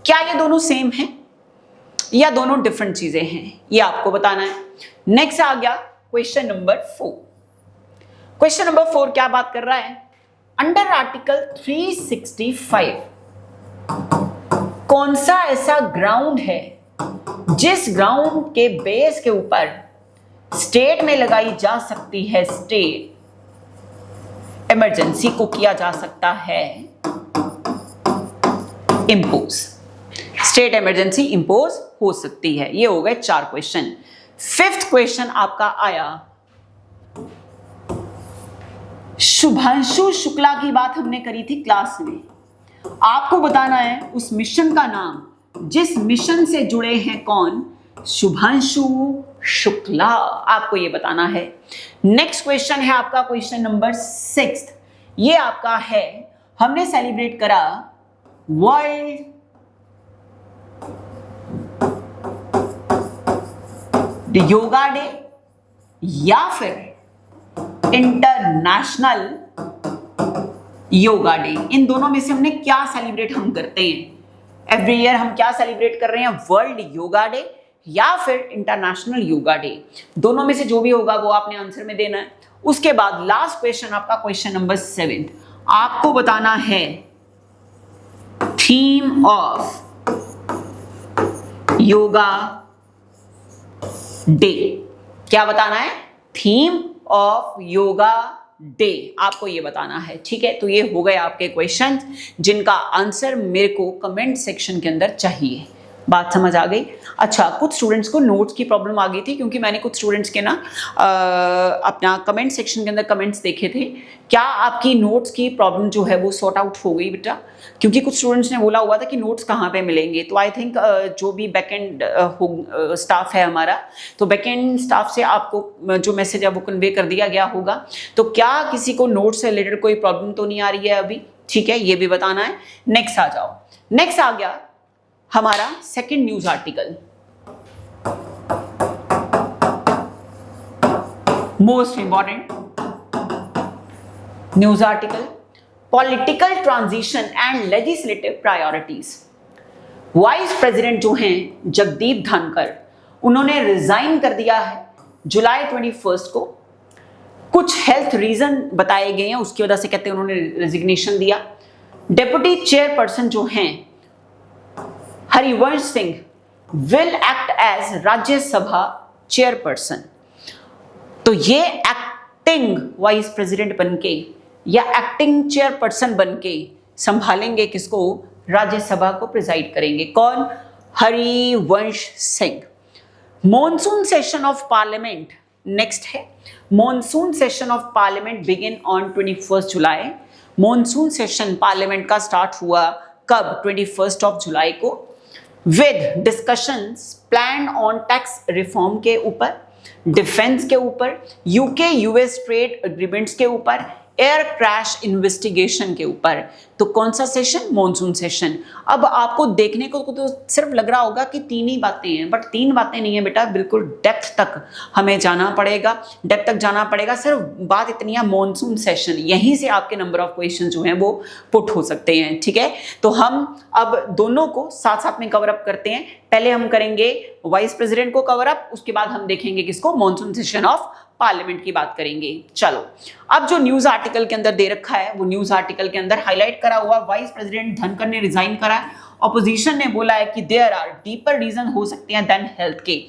क्या ये दोनों सेम हैं या दोनों डिफरेंट चीजें हैं, ये आपको बताना है। नेक्स्ट आ गया क्वेश्चन नंबर 4। क्वेश्चन नंबर 4 क्या बात कर रहा है? अंडर आर्टिकल 365 कौन सा ऐसा ग्राउंड है जिस ग्राउंड के बेस के ऊपर स्टेट में लगाई जा सकती है, स्टेट इमरजेंसी को किया जा सकता है इंपोज, स्टेट इमरजेंसी इंपोज हो सकती है। ये हो गए 4 क्वेश्चन। 5th क्वेश्चन आपका आया, शुभांशु शुक्ला की बात हमने करी थी क्लास में, आपको बताना है उस मिशन का नाम जिस मिशन से जुड़े हैं कौन? शुभांशु शुक्ला, आपको ये बताना है। नेक्स्ट क्वेश्चन है आपका क्वेश्चन नंबर 6। ये आपका है, हमने सेलिब्रेट करा वर्ल्ड योगा डे या फिर इंटरनेशनल योगा डे। इन दोनों में से हमने क्या सेलिब्रेट हम करते हैं? एवरी ईयर हम क्या सेलिब्रेट कर रहे हैं? वर्ल्ड योगा डे या फिर इंटरनेशनल योगा डे। दोनों में से जो भी होगा वो आपने आंसर में देना है। उसके बाद लास्ट क्वेश्चन आपका क्वेश्चन नंबर 7, आपको बताना है थीम ऑफ योगा डे। क्या बताना है? थीम ऑफ योगा डे, आपको ये बताना है। ठीक है, तो ये हो गए आपके क्वेश्चन जिनका आंसर मेरे को कमेंट सेक्शन के अंदर चाहिए। बात समझ आ गई? अच्छा, कुछ स्टूडेंट्स को नोट्स की प्रॉब्लम आ गई थी, क्योंकि मैंने कुछ स्टूडेंट्स के ना अपना कमेंट सेक्शन के अंदर कमेंट्स देखे थे। क्या आपकी नोट्स की प्रॉब्लम जो है वो सॉर्ट आउट हो गई बेटा? क्योंकि कुछ स्टूडेंट्स ने बोला हुआ था कि नोट्स कहाँ पे मिलेंगे। तो आई थिंक जो भी बैकएंड स्टाफ है हमारा, तो बैकएंड स्टाफ से आपको जो मैसेज है वो कन्वे कर दिया गया होगा। तो क्या किसी को नोट्स से रिलेटेड कोई प्रॉब्लम तो नहीं आ रही है अभी? ठीक है, ये भी बताना है। नेक्स्ट आ जाओ। नेक्स्ट आ गया हमारा second news article, most important news article, political transition and legislative priorities. Vice president जो हैं जगदीप धनखड़, उन्होंने रिजाइन कर दिया है जुलाई 21 को। कुछ हेल्थ रीजन बताए गए हैं, उसकी वजह से कहते हैं उन्होंने रेजिग्नेशन दिया। डेप्यूटी चेयरपर्सन जो हैं Harivansh Singh will act as Rajya Sabha chairperson. तो ये एक्टिंग वाइस प्रेसिडेंट बनके या एक्टिंग चेयरपर्सन बनके संभालेंगे किसको? राज्यसभा को प्रिजाइड करेंगे। कौन? Harivansh Singh. Monsoon session of parliament next है। Monsoon session of parliament begin on 21 July. Monsoon session parliament का स्टार्ट हुआ कब? 21 ऑफ जुलाई को, with discussions plan on tax reform के ऊपर, डिफेंस के ऊपर, यूके यूएस ट्रेड एग्रीमेंट्स के ऊपर, एयर क्रैश इन्वेस्टिगेशन के ऊपर। तो कौन सा सेशन? Monsoon session. अब आपको देखने को तो सिर्फ लग रहा होगा कि तीन ही बातें हैं, बट तीन बातें नहीं है बेटा, बिल्कुल डेप्थ तक हमें जाना पड़ेगा, डेप्थ तक जाना पड़ेगा। सिर्फ बात इतनी है मॉनसून सेशन, यहीं से आपके नंबर ऑफ क्वेश्चन जो हैं वो पुट हो सकते हैं। ठीक है, तो हम अब दोनों को साथ साथ में कवर अप करते हैं। पहले हम करेंगे वाइस प्रेसिडेंट को कवर अप, उसके बाद हम देखेंगे किसको? मॉनसून सेशन ऑफ पार्लियामेंट की बात करेंगे। चलो, अब जो न्यूज आर्टिकल के अंदर दे रखा है, वो न्यूज आर्टिकल के अंदर हाईलाइट करा हुआ वाइस प्रेसिडेंट धनखड़ ने रिजाइन करा है। ऑपोजिशन ने बोला है कि देयर आर डीपर रीजन हो सकते हैं देन हेल्थ के।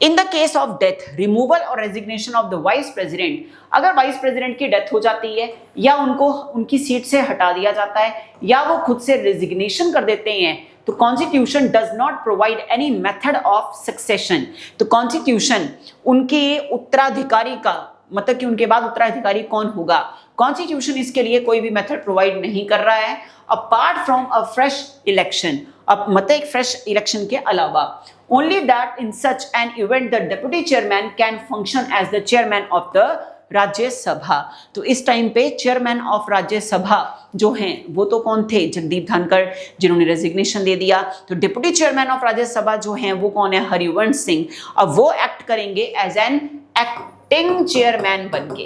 In the case of death, removal और resignation of the vice president, अगर वाइस प्रेसिडेंट की डेथ हो जाती है या उनको उनकी सीट से हटा दिया जाता है या वो खुद से रेजिग्नेशन कर देते हैं, तो constitution does not provide any method of succession. तो कॉन्स्टिट्यूशन उनके उत्तराधिकारी का, मतलब कि उनके बाद उत्तराधिकारी कौन होगा, कॉन्स्टिट्यूशन इसके लिए कोई भी मेथड प्रोवाइड नहीं कर रहा है apart from a fresh election. अब मतलब एक फ्रेश इलेक्शन के अलावा, only that in such an event the deputy chairman can function as the chairman of the Rajya Sabha. तो इस टाइम पे चेयरमैन ऑफ राज्यसभा जो हैं वो तो कौन थे? जगदीप धनखड़, जिन्होंने रेजिग्नेशन दे दिया। तो डिप्टी चेयरमैन ऑफ राज्यसभा जो हैं वो कौन है? हरिवंश सिंह। अब वो एक्ट करेंगे एज एन एक्टिंग चेयरमैन बनके,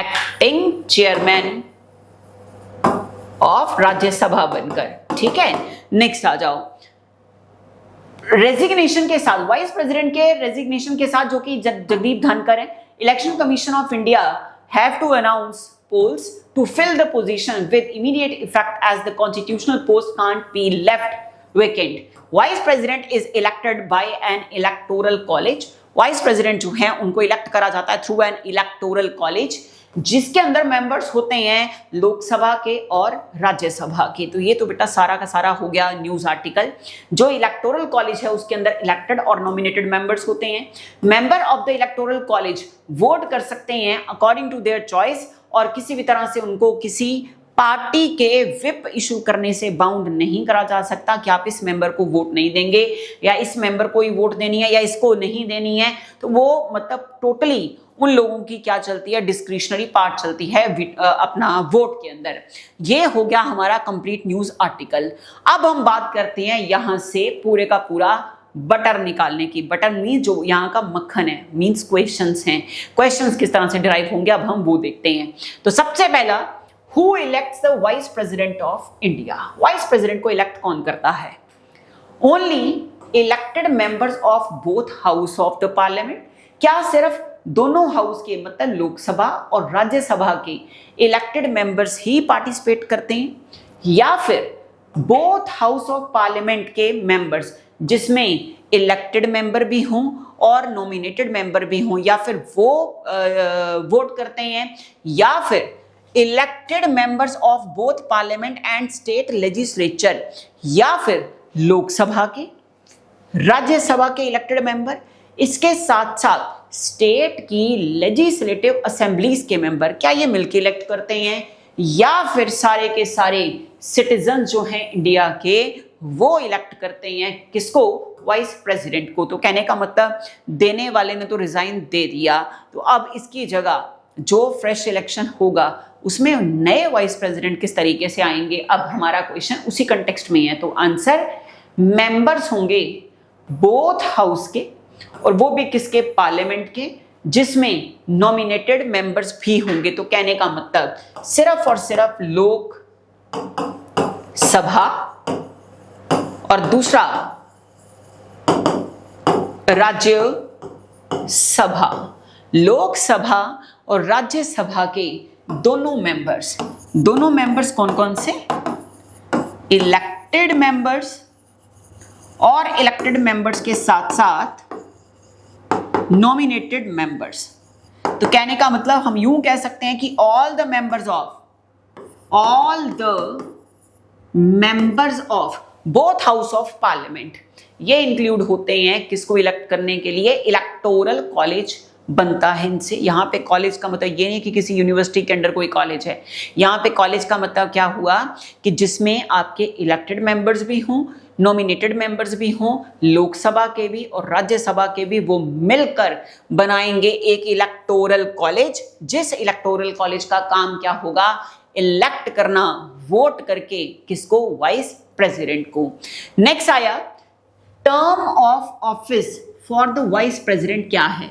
एक्टिंग चेयरमैन ऑफ राज्यसभा बनकर। ठीक है, नेक्स्ट आ जाओ। रेजिग्नेशन के साथ, वाइस प्रेसिडेंट के रेजिग्नेशन के साथ, जो कि जगदीप धनखड़ है, election commission of India have to announce polls to fill the position with immediate effect as the constitutional post can't be left vacant. Vice President is elected by an electoral college. Vice president जो हैं उनको इलेक्ट करा जाता है थ्रू एन इलेक्टोरल कॉलेज, जिसके अंदर मेंबर्स होते हैं लोकसभा के और राज्यसभा के। तो ये तो बेटा सारा का सारा हो गया न्यूज आर्टिकल। जो इलेक्टोरल कॉलेज है उसके अंदर इलेक्टेड और नॉमिनेटेड मेंबर्स होते हैं। Member of the electoral college vote कर सकते हैं अकॉर्डिंग टू देयर चॉइस, और किसी भी तरह से उनको किसी पार्टी के विप इशू करने से बाउंड नहीं करा जा सकता कि आप इस मेंबर को वोट नहीं देंगे या इस मेंबर को ही वोट देनी है या इसको नहीं देनी है। तो वो मतलब टोटली उन लोगों की क्या चलती है, डिस्क्रिशनरी पार्ट चलती है अपना वोट के अंदर। ये हो गया हमारा कंप्लीट न्यूज आर्टिकल। अब हम बात करते हैं यहां से पूरे का पूरा बटर निकालने की। बटर मीन्स जो यहाँ का मक्खन है, मीन्स क्वेश्चंस हैं। क्वेश्चंस किस तरह से डिराइव होंगे अब हम वो देखते हैं। तो सबसे पहला, Who elects the Vice President of India? Vice President को इलेक्ट कौन करता है? Only elected members of both House of the Parliament. क्या सिर्फ दोनों हाउस के मतलब लोकसभा और राज्यसभा के इलेक्टेड मेंबर्स ही पार्टिसिपेट करते हैं, या फिर बोथ हाउस ऑफ पार्लियामेंट के मेंबर्स जिसमें इलेक्टेड मेंबर भी हों और नॉमिनेटेड मेंबर भी हों, या फिर वो वोट करते हैं, या फिर elected members of both parliament and state legislature, या फिर लोकसभा के, राज्यसभा के इलेक्टेड मेंबर, इसके साथ साथ स्टेट की लेजिस्लेटिव असेंबलीज के मेंबर, क्या ये मिलकर इलेक्ट करते हैं, या फिर सारे के सारे सिटीजन जो हैं इंडिया के वो इलेक्ट करते हैं किसको, वाइस प्रेसिडेंट को। तो कहने का मतलब देने वाले ने तो रिजाइन दे दिया, तो अब इसकी जगह जो फ्रेश इलेक्शन होगा उसमें नए वाइस प्रेसिडेंट किस तरीके से आएंगे। अब हमारा क्वेश्चन उसी कंटेक्स्ट में है, तो आंसर मेंबर्स होंगे बोथ हाउस के, और वो भी किसके, पार्लियामेंट के, जिसमें नॉमिनेटेड मेंबर्स भी होंगे। तो कहने का मतलब सिर्फ और सिर्फ लोक सभा और दूसरा राज्य सभा, लोकसभा और राज्यसभा के दोनों मेंबर्स कौन कौन से, इलेक्टेड मेंबर्स, और इलेक्टेड मेंबर्स के साथ साथ नॉमिनेटेड मेंबर्स। तो कहने का मतलब हम यूं कह सकते हैं कि all the members of both house of parliament ये इंक्लूड होते हैं किसको इलेक्ट करने के लिए, इलेक्टोरल कॉलेज बनता है इनसे। यहाँ पे कॉलेज का मतलब ये नहीं कि किसी यूनिवर्सिटी के अंडर कोई कॉलेज है, यहाँ पे कॉलेज का मतलब क्या हुआ कि जिसमें आपके इलेक्टेड मेंबर्स भी हों, नॉमिनेटेड मेंबर्स भी हों, लोकसभा के भी और राज्यसभा के भी, वो मिलकर बनाएंगे एक इलेक्टोरल कॉलेज, जिस इलेक्टोरल कॉलेज का काम क्या होगा, इलेक्ट करना, वोट करके किसको, वाइस प्रेसिडेंट को। नेक्स्ट आया term of office for the vice president क्या है।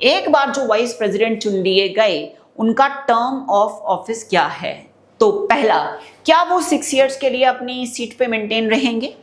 एक बार जो वाइस प्रेसिडेंट चुन लिए गए उनका टर्म ऑफ ऑफिस क्या है। तो पहला, क्या वो 6 इयर्स के लिए अपनी सीट पे मेंटेन रहेंगे,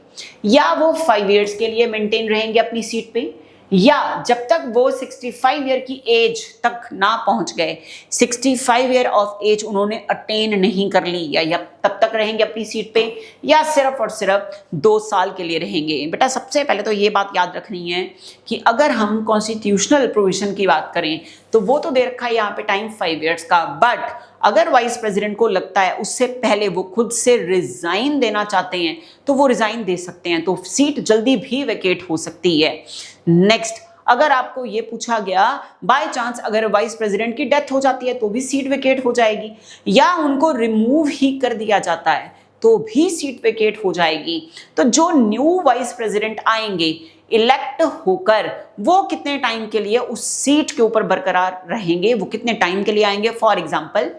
या वो 5 इयर्स के लिए मेंटेन रहेंगे अपनी सीट पे, या जब तक वो 65 ईयर की एज तक ना पहुंच गए, 65 ईयर ऑफ एज उन्होंने अटेन नहीं कर ली, या तब तक रहेंगे अपनी सीट पे, या सिर्फ और सिर्फ 2 साल के लिए रहेंगे। बेटा सबसे पहले तो ये बात याद रखनी है कि अगर हम कॉन्स्टिट्यूशनल प्रोविजन की बात करें तो वो तो दे रखा है यहाँ पे टाइम 5 इयर्स का, बट अगर वाइस प्रेसिडेंट को लगता है उससे पहले वो खुद से रिजाइन देना चाहते हैं तो वो रिजाइन दे सकते हैं, तो सीट जल्दी भी वेकेट हो सकती है। नेक्स्ट, अगर आपको ये पूछा गया बाय चांस अगर वाइस प्रेसिडेंट की डेथ हो जाती है तो भी सीट वेकेट हो जाएगी, या उनको रिमूव ही कर दिया जाता है तो भी सीट वेकेट हो जाएगी। तो जो न्यू वाइस प्रेसिडेंट आएंगे इलेक्ट होकर वो कितने टाइम के लिए उस सीट के ऊपर बरकरार रहेंगे, वो कितने टाइम के लिए आएंगे। फॉर एग्जाम्पल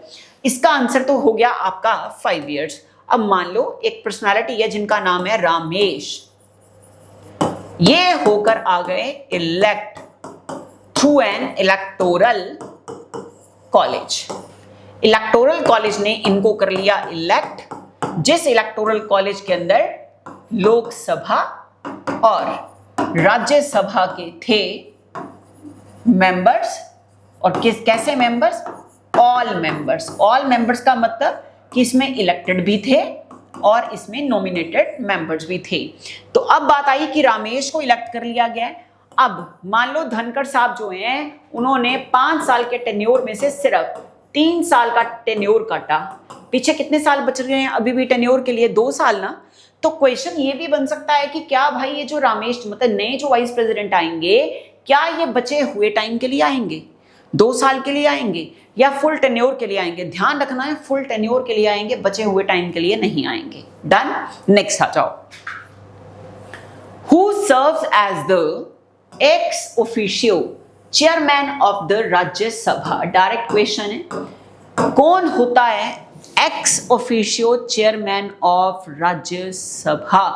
इसका आंसर तो हो गया आपका 5 इयर्स। अब मान लो एक पर्सनालिटी है जिनका नाम है रामेश, ये होकर आ गए elect through an electoral college. Electoral college ने इनको कर लिया इलेक्ट, जिस इलेक्टोरल कॉलेज के अंदर लोकसभा और राज्यसभा के थे मेंबर्स, और कैसे मेंबर्स, ऑल मेंबर्स का मतलब कि इसमें इलेक्टेड भी थे और इसमें नॉमिनेटेड मेंबर्स भी थे। तो अब बात आई कि रामेश को इलेक्ट कर लिया गया। अब मान लो धनखड़ साहब जो हैं उन्होंने 5 साल के टेन्योर में से सिर्फ 3 साल का टेन्योर काटा, पीछे कितने साल बच रहे हैं अभी भी टेन्योर के लिए, 2 साल ना। तो क्वेश्चन ये भी बन सकता है कि क्या भाई ये जो रामेश मतलब नए जो वाइस प्रेसिडेंट आएंगे क्या ये बचे हुए टाइम के लिए आएंगे, 2 साल के लिए आएंगे, या फुल टेन्योर के लिए आएंगे। ध्यान रखना है फुल टेन्योर के लिए आएंगे, बचे हुए टाइम के लिए नहीं आएंगे। डन। नेक्स्ट आ जाओ, who serves as the ex officio chairman of the Rajya Sabha. Direct question है, कौन होता है ex officio chairman of Rajya Sabha.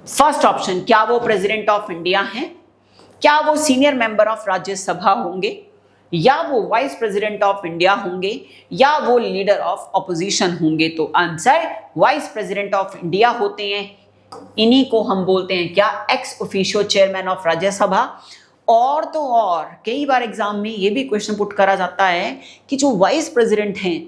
First option, क्या वो प्रेसिडेंट ऑफ इंडिया हैं, क्या वो सीनियर मेंबर ऑफ राज्यसभा होंगे, या वो वाइस प्रेसिडेंट ऑफ इंडिया होंगे, या वो लीडर ऑफ ऑपोजिशन होंगे। तो answer vice president of India होते हैं, इन्हीं को हम बोलते हैं क्या, x officio chairman of Rajya Sabha. और तो और कई बार एग्जाम में ये भी क्वेश्चन पुट करा जाता है कि जो वाइस प्रेसिडेंट हैं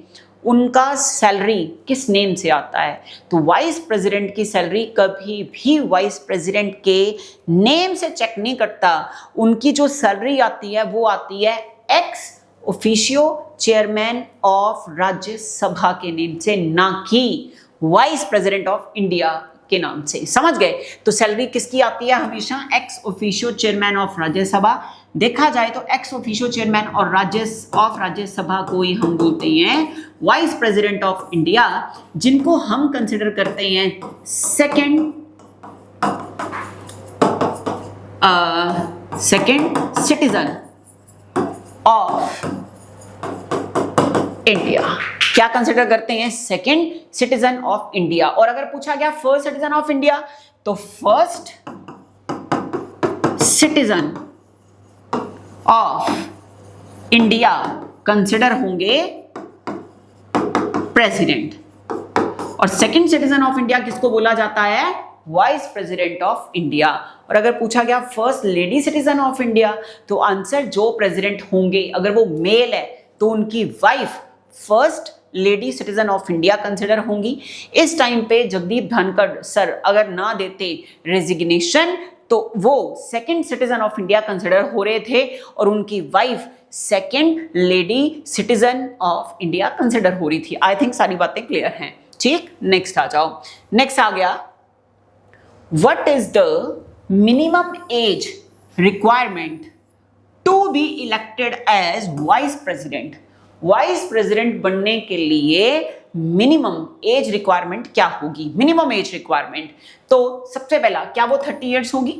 उनका सैलरी किस नेम से आता है? तो वाइस प्रेसिडेंट की सैलरी कभी भी वाइस प्रेसिडेंट के नेम से चेक नहीं करता। उनकी जो सैलरी आती है वो आती है ex officio chairman of Rajya Sabha के नेम से, ना कि वाइस प्रेसिडेंट ऑफ इंडिया के नाम से। समझ गए? तो सैलरी किसकी आती है? हमेशा x officio chairman of Rajya Sabha. देखा जाए तो एक्स ऑफिशियो चेयरमैन और राज्यसभा को ही हम बोलते हैं वाइस प्रेसिडेंट ऑफ इंडिया, जिनको हम कंसिडर करते हैं सेकंड सिटीजन ऑफ इंडिया। क्या कंसिडर करते हैं? Second citizen of India. और अगर पूछा गया फर्स्ट सिटीजन ऑफ इंडिया, तो first citizen of India consider होंगे प्रेसिडेंट, और सेकंड सिटीजन ऑफ इंडिया किसको बोला जाता है? Vice president of India. और अगर पूछा गया first lady citizen of India, तो आंसर जो प्रेसिडेंट होंगे अगर वो मेल है तो उनकी wife first lady citizen of India consider होंगी। इस टाइम पे जगदीप धनखड़ सर अगर ना देते रेजिग्नेशन, तो वो second citizen of India consider हो रहे थे और उनकी wife second lady citizen of India consider हो रही थी। आई थिंक सारी बातें क्लियर हैं। ठीक, नेक्स्ट आ जाओ। नेक्स्ट आ गया, what is the minimum age requirement to be elected as vice president? Vice president बनने के लिए मिनिमम एज रिक्वायरमेंट क्या होगी? मिनिमम एज रिक्वायरमेंट, तो सबसे पहला, क्या वो 30 इयर्स होगी?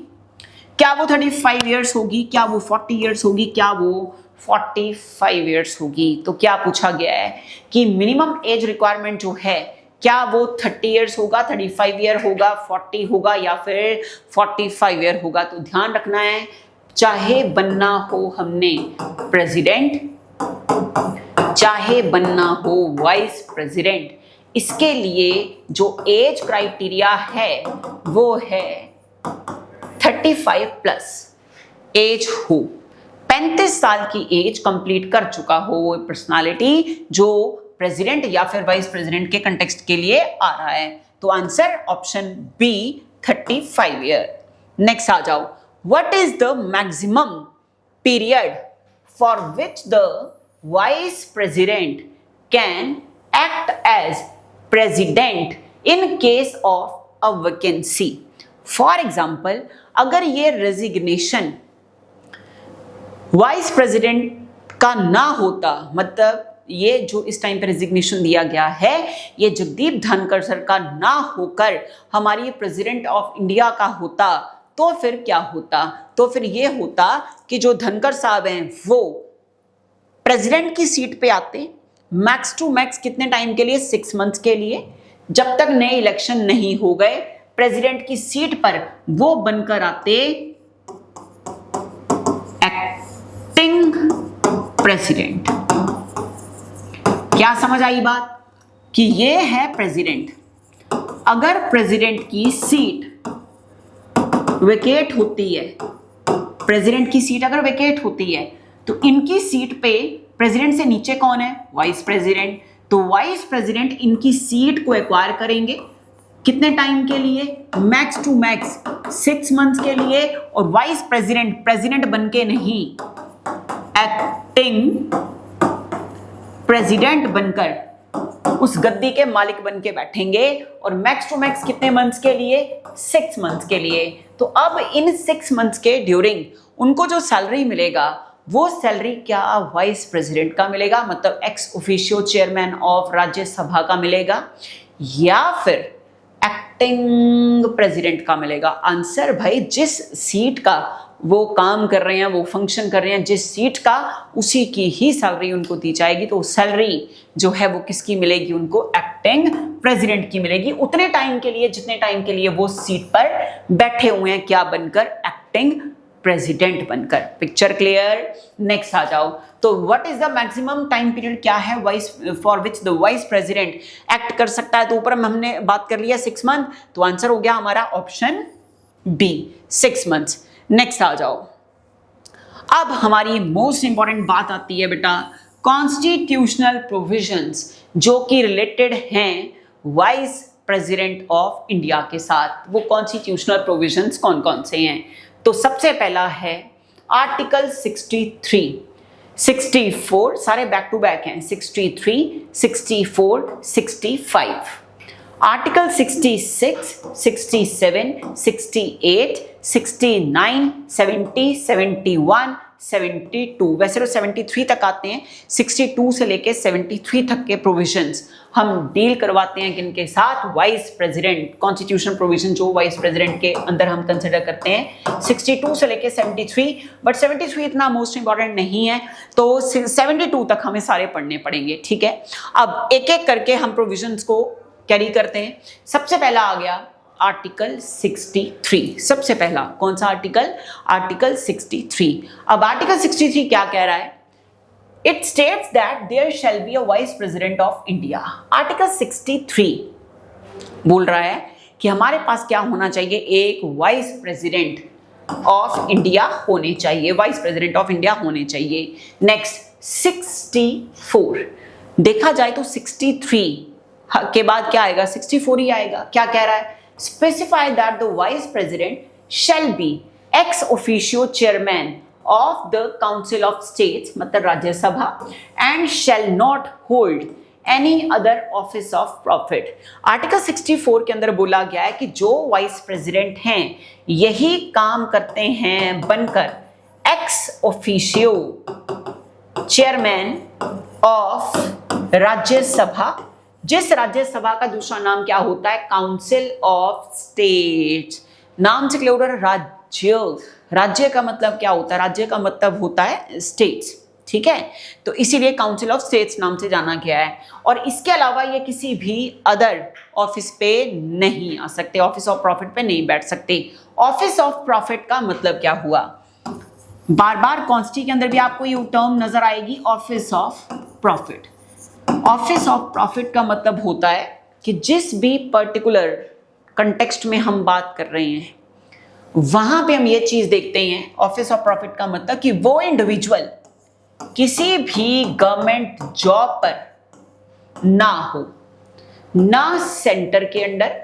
क्या वो 35 इयर्स होगी? क्या वो 40 इयर्स होगी? क्या वो 45 इयर्स होगी? तो क्या पूछा गया है कि मिनिमम एज रिक्वायरमेंट जो है, क्या वो 30 इयर्स होगा, 35 ईयर होगा, 40 होगा या फिर 45 ईयर होगा? तो ध्यान रखना है, चाहे बनना हो हमने प्रेसिडेंट, चाहे बनना हो वाइस प्रेसिडेंट, इसके लिए जो एज क्राइटेरिया है वो है 35 प्लस एज हो, 35 साल की एज कंप्लीट कर चुका हो वो पर्सनालिटी जो प्रेसिडेंट या फिर वाइस प्रेसिडेंट के कंटेक्स्ट के लिए आ रहा है। तो answer option B 35 year. Next आ जाओ, what is the maximum period for which the vice president can act as president in case of a vacancy? For example, अगर ये रेजिग्नेशन वाइस प्रेसिडेंट का ना होता, मतलब ये जो इस टाइम पे रेजिग्नेशन दिया गया है ये जगदीप धनखड़ सर का ना होकर हमारी प्रेसिडेंट ऑफ इंडिया का होता, तो फिर क्या होता? तो फिर ये होता कि जो धनखड़ साहब हैं वो प्रेसिडेंट की सीट पे आते मैक्स टू मैक्स कितने टाइम के लिए? 6 मंथ्स के लिए, जब तक नए इलेक्शन नहीं हो गए। प्रेसिडेंट की सीट पर वो बनकर आते एक्टिंग प्रेसिडेंट। क्या समझ आई बात? कि ये है प्रेसिडेंट, अगर प्रेसिडेंट की सीट वेकेट होती है, प्रेसिडेंट की सीट अगर वेकेट होती है तो इनकी सीट पे प्रेसिडेंट से नीचे कौन है? Vice president. तो वाइस प्रेसिडेंट इनकी सीट को एक्वायर करेंगे कितने टाइम के लिए? मैक्स टू मैक्स 6 मंथ्स के लिए। और वाइस प्रेसिडेंट प्रेसिडेंट बनके नहीं, एक्टिंग प्रेसिडेंट बनकर उस गद्दी के मालिक बनके बैठेंगे। और मैक्स टू मैक्स कितने मंथ्स के लिए? 6 मंथ्स के लिए। तो अब इन 6 मंथ्स के ड्यूरिंग उनको जो सैलरी मिलेगा वो सैलरी क्या वाइस प्रेसिडेंट का मिलेगा, मतलब x officio chairman of Rajya Sabha का मिलेगा, या फिर एक्टिंग प्रेसिडेंट का मिलेगा? आंसर भाई, जिस सीट का वो काम कर रहे हैं, वो फंक्शन कर रहे हैं, जिस सीट का, उसी की ही सैलरी उनको दी जाएगी। तो सैलरी जो है वो किसकी मिलेगी? उनको एक्टिंग प्रेसिडेंट की मिलेगी, उतने टाइम के लिए जितने टाइम के लिए वो सीट पर बैठे हुए हैं, क्या बनकर? एक्टिंग प्रेसिडेंट बनकर। Picture clear? नेक्स्ट आ जाओ। तो what is the maximum time period क्या है vice for which the vice president act कर सकता है? तो ऊपर में हमने बात कर लिया 6 मंथ, तो आंसर हो गया हमारा ऑप्शन बी 6 मंथ्स। नेक्स्ट आ जाओ। अब हमारी मोस्ट इंपॉर्टेंट बात आती है बेटा, कॉन्स्टिट्यूशनल प्रोविजंस जो कि रिलेटेड हैं वाइस प्रेसिडेंट ऑफ इंडिया के साथ। वो कॉन्स्टिट्यूशनल प्रोविजंस कौन कौन से हैं? तो सबसे पहला है आर्टिकल 63, 64, सारे बैक टू बैक हैं, 63, 64, 65, आर्टिकल 66, 67, 68, 69, 70, 71, 72, वैसे तो 73 तक आते हैं, 62 से लेके 73 तक के प्रोविजंस हम डील करवाते हैं किनके साथ? Vice president. कॉन्स्टिट्यूशनल प्रोविजन जो वाइस प्रेसिडेंट के अंदर हम कंसिडर करते हैं 62 से लेके 73, बट 73 इतना मोस्ट इंपॉर्टेंट नहीं है, तो 72 तक हमें सारे पढ़ने पड़ेंगे, ठीक है। अब एक एक करके हम प्रोविजंस को कैरी करते हैं। सबसे पहला आ गया आर्टिकल 63। सबसे पहला कौन सा आर्टिकल? आर्टिकल 63। अब आर्टिकल 63 क्या कह रहा है? It states that there shall be a vice president of India. Article 63 बोल रहा है कि हमारे पास क्या होना चाहिए? एक वाइस प्रेसिडेंट ऑफ इंडिया होने चाहिए, वाइस प्रेसिडेंट ऑफ इंडिया होने चाहिए। नेक्स्ट 64, देखा जाए तो 63 के बाद क्या आएगा? 64 ही आएगा। क्या कह रहा है? Specify that the vice president shall be x officio chairman of the council of states, मतलब Rajya Sabha, and shall not hold any other office of profit. Article 64 के अंदर बोला गया है कि जो वाइस प्रेसिडेंट हैं यही काम करते हैं बनकर x officio chairman of Rajya Sabha, जिस राज्यसभा का दूसरा नाम क्या होता है? Council of states. नाम से क्लियर हो रहा है, राज्य। राज्य का मतलब क्या होता है? राज्य का मतलब होता है स्टेट्स, ठीक है। तो इसीलिए काउंसिल ऑफ स्टेट्स नाम से जाना गया है। और इसके अलावा ये किसी भी अदर ऑफिस पे नहीं आ सकते, ऑफिस ऑफ प्रॉफिट पे नहीं बैठ सकते। ऑफिस ऑफ प्रॉफिट का मतलब क्या हुआ? बार बार कॉन्स्टी के अंदर भी आपको ये टर्म नजर आएगी, office of profit. Office of profit का मतलब होता है कि जिस भी पर्टिकुलर कंटेक्स्ट में हम बात कर रहे हैं वहां पे हम ये चीज देखते हैं, ऑफिस ऑफ प्रॉफिट का मतलब कि वो इंडिविजुअल किसी भी गवर्नमेंट जॉब पर ना हो, ना सेंटर के अंदर,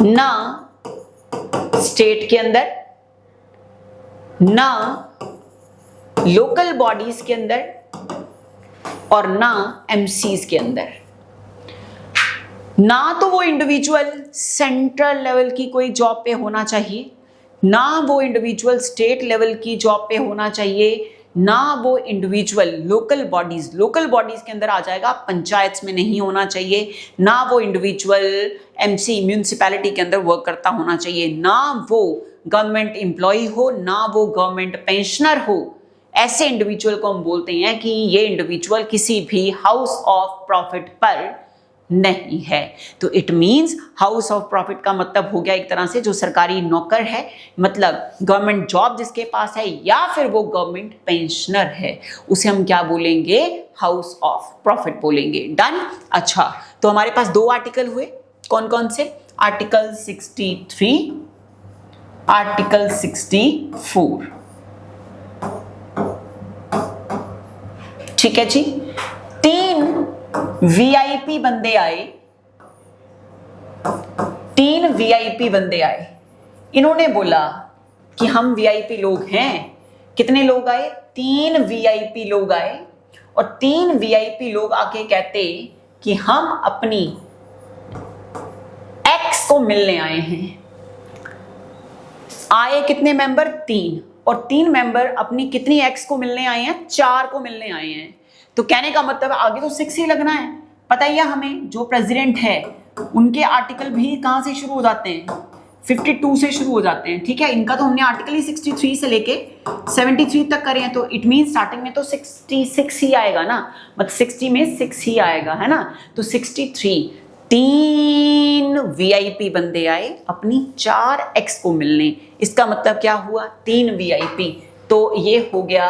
ना स्टेट के अंदर, ना लोकल बॉडीज के अंदर, और ना एमसीज के अंदर। ना तो वो इंडिविजुअल सेंट्रल लेवल की कोई जॉब पे होना चाहिए, ना वो इंडिविजुअल स्टेट लेवल की जॉब पे होना चाहिए, ना वो इंडिविजुअल लोकल बॉडीज के अंदर आ जाएगा, पंचायत में नहीं होना चाहिए, ना वो इंडिविजुअल एमसी म्यूनिसिपैलिटी के अंदर वर्क करता होना चाहिए, ना वो गवर्नमेंट एम्प्लॉय हो, ना वो गवर्नमेंट पेंशनर हो। ऐसे इंडिविजुअल को हम बोलते हैं कि ये इंडिविजुअल किसी भी हाउस ऑफ प्रॉफिट पर नहीं है। तो it means house of profit का मतलब हो गया एक तरह से जो सरकारी नौकर है, मतलब गवर्नमेंट जॉब जिसके पास है, या फिर वो गवर्नमेंट पेंशनर है, उसे हम क्या बोलेंगे? हाउस ऑफ प्रॉफिट बोलेंगे। डन। अच्छा, तो हमारे पास दो आर्टिकल हुए, कौन कौन से? आर्टिकल 63, आर्टिकल 64, ठीक है जी। 3 वीआईपी बंदे आए, 3 वीआईपी बंदे आए। इन्होंने बोला कि हम वीआईपी लोग हैं। कितने लोग आए? 3 वीआईपी लोग आए, और 3 वीआईपी लोग आके कहते कि हम अपनी एक्स को मिलने आए हैं। आए कितने मेंबर? 3, और 3 मेंबर अपनी कितनी एक्स को मिलने आए हैं? 4 को मिलने आए हैं। तो कहने का मतलब आगे तो 6 ही लगना है। पता ही है हमें, जो प्रेसिडेंट है उनके आर्टिकल भी कहां से शुरू हो जाते हैं? 52 से शुरू हो जाते हैं, ठीक है। इनका तो हमने आर्टिकल ही 63 से लेके 73 तक करे हैं, तो इट मीन स्टार्टिंग में तो 66 ही आएगा ना, मतलब 60 में 6 ही आएगा, है ना। तो 63, 3 वीआईपी बंदे आए अपनी 4 एक्स को मिलने। इसका मतलब क्या हुआ? 3 वीआईपी। तो ये हो गया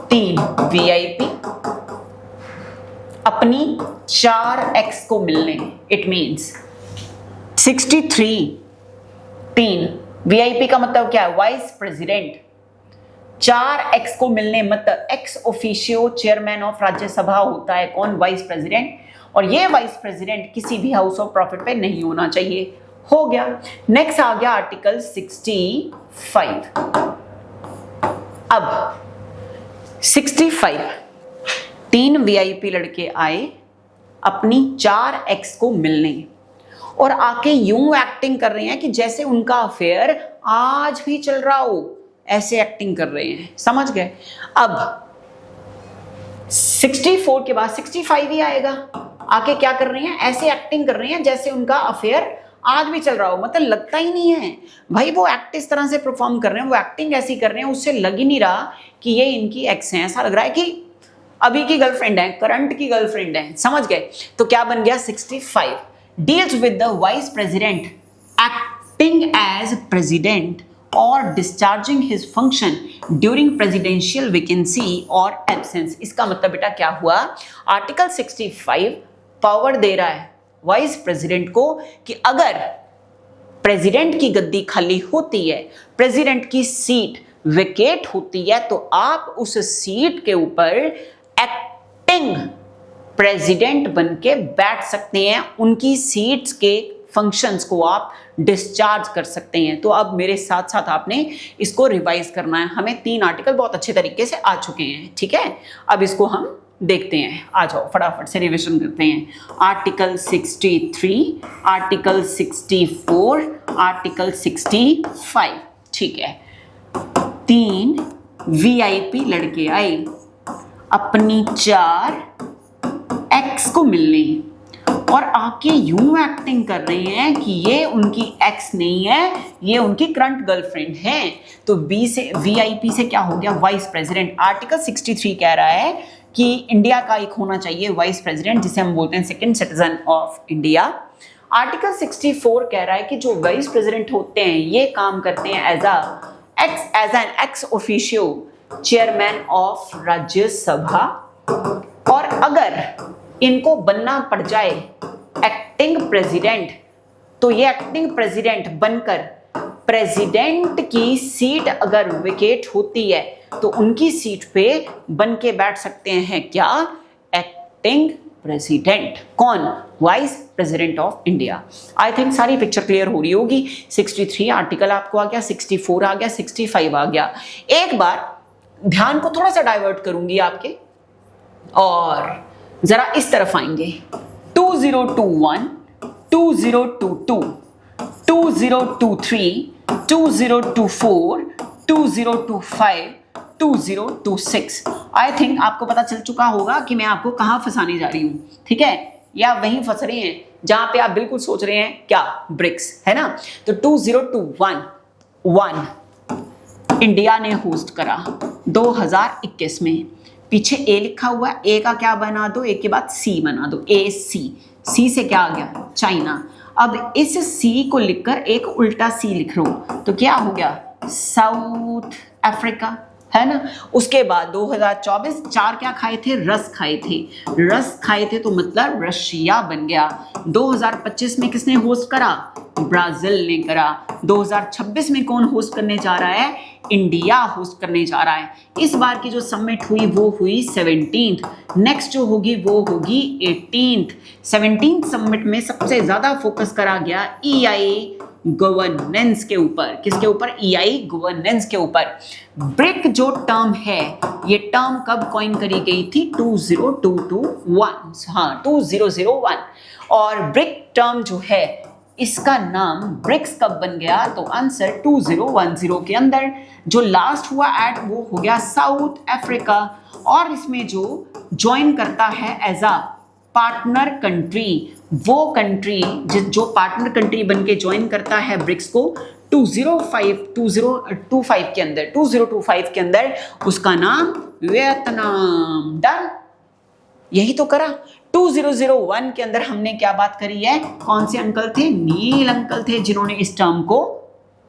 3 वीआईपी अपनी 4 एक्स को मिलने। इट मीन्स 63, 3 वीआईपी का मतलब क्या है? वाइस प्रेसिडेंट 4 एक्स को मिलने मतलब x officio chairman of Rajya Sabha होता है कौन? Vice president. और ये वाइस प्रेसिडेंट किसी भी हाउस ऑफ प्रॉफिट पे नहीं होना चाहिए। हो गया। नेक्स्ट आ गया आर्टिकल 65। अब 65 3 वीआईपी लड़के आए अपनी 4 एक्स को मिलने और आके यूं एक्टिंग कर रहे हैं कि जैसे उनका अफेयर आज भी चल रहा हो, ऐसे एक्टिंग कर रहे हैं। समझ गए? अब 64 के बाद 65 ही आएगा। आके क्या कर रहे हैं? ऐसे एक्टिंग कर रहे हैं जैसे उनका अफेयर आज भी चल रहा हो। मतलब लगता ही नहीं है भाई वो एक्ट इस तरह से परफॉर्म कर रहे हैं, वो एक्टिंग ऐसी कर रहे हैं, उससे लग ही नहीं रहा कि ये इनकी एक्स हैं। ऐसा लग रहा है कि अभी की गर्लफ्रेंड है, करंट की गर्लफ्रेंड है। समझ गए? तो क्या बन गया? 65 deals with the vice president acting as president और discharging his function during presidential vacancy और एब्सेंस। इसका मतलब बेटा क्या हुआ? आर्टिकल 65 पावर दे रहा है वाइस प्रेसिडेंट को कि अगर प्रेसिडेंट की गद्दी खाली होती है, प्रेसिडेंट की सीट वेकेट होती है, तो आप उस सीट के ऊपर एक्टिंग प्रेसिडेंट बन के बैठ सकते हैं। उनकी सीट्स के फंक्शंस को आप डिस्चार्ज कर सकते हैं। तो अब मेरे साथ साथ आपने इसको रिवाइज करना है। हमें 3 आर्टिकल बहुत अच्छे तरीके से आ चुके हैं। ठीक है, अब इसको हम देखते हैं। आ जाओ फटाफट से रिवीजन करते हैं। Article 63, article 64, article 65। ठीक है, 3 वीआईपी लड़के आए अपनी 4 एक्स को मिलने और आके यूं एक्टिंग कर रहे हैं कि ये उनकी एक्स नहीं है, ये उनकी करंट गर्लफ्रेंड है। तो बी से वीआईपी से क्या हो गया? Vice president. आर्टिकल 63 कह रहा है कि इंडिया का एक होना चाहिए वाइस प्रेसिडेंट, जिसे हम बोलते हैं second citizen of India. Article 64 कह रहा है कि जो वाइस प्रेसिडेंट होते हैं ये काम करते हैं as an ex officio chairman of Rajya Sabha, और अगर इनको बनना पड़ जाए एक्टिंग प्रेसिडेंट, तो ये एक्टिंग प्रेसिडेंट बनकर प्रेसिडेंट की सीट अगर वेकेट होती है तो उनकी सीट पे बन के बैठ सकते हैं क्या? Acting president. कौन? Vice president of India. I think सारी पिक्चर क्लियर हो रही होगी। 63 आर्टिकल आपको आ गया, 64 आ गया, 65 आ गया। एक बार ध्यान को थोड़ा सा डाइवर्ट करूंगी आपके और जरा इस तरफ आएंगे। 2021, 2022, 2023, 2024, 2025, 2026। आई थिंक आपको पता चल चुका होगा कि मैं आपको कहां फंसाने जा रही हूं। ठीक है, या वहीं फंस रहे हैं जहां पे आप बिल्कुल सोच रहे हैं क्या? ब्रिक्स, है ना? तो 2021 इंडिया ने होस्ट करा 2021 में। पीछे ए लिखा हुआ है, ए का क्या बना दो? ए के बाद सी बना दो, ए सी से क्या आ गया? चाइना। अब इस सी को लिखकर एक उल्टा सी लिख लो तो क्या हो गया? साउथ अफ्रीका, है ना? उसके बाद 2024 4 क्या खाए थे? रस खाए थे। रस खाए थे तो मतलब रशिया बन गया। 2025 में किसने होस्ट करा? ब्राजील ने करा। 2026 में कौन होस्ट करने जा रहा है? इंडिया होस्ट करने जा रहा है। इस बार की जो समिट हुई वो हुई 17th। नेक्स्ट जो होगी वो होगी 18th। 17th समिट में सबसे ज्यादा फोकस करा गया EI गवर्नेंस के ऊपर। किसके ऊपर? EI गवर्नेंस के ऊपर। ब्रिक जो टर्म है, ये टर्म कब कॉइन करी गई थी? 2021। हाँ, 2001। और ब्रिक टर्म जो है इसका नाम ब्रिक्स कब बन गया? तो आंसर 2010 के अंदर। जो लास्ट हुआ एट वो हो गया साउथ अफ्रीका। और इसमें जो ज्वाइन करता है एज अ पार्टनर कंट्री, वो कंट्री जो पार्टनर कंट्री बन के ज्वाइन करता है ब्रिक्स को 2025 के अंदर उसका नाम वियतनाम। डन, यही तो करा। 2001 के अंदर हमने क्या बात करी है? कौन से अंकल थे? नील अंकल थे जिन्होंने इस टर्म को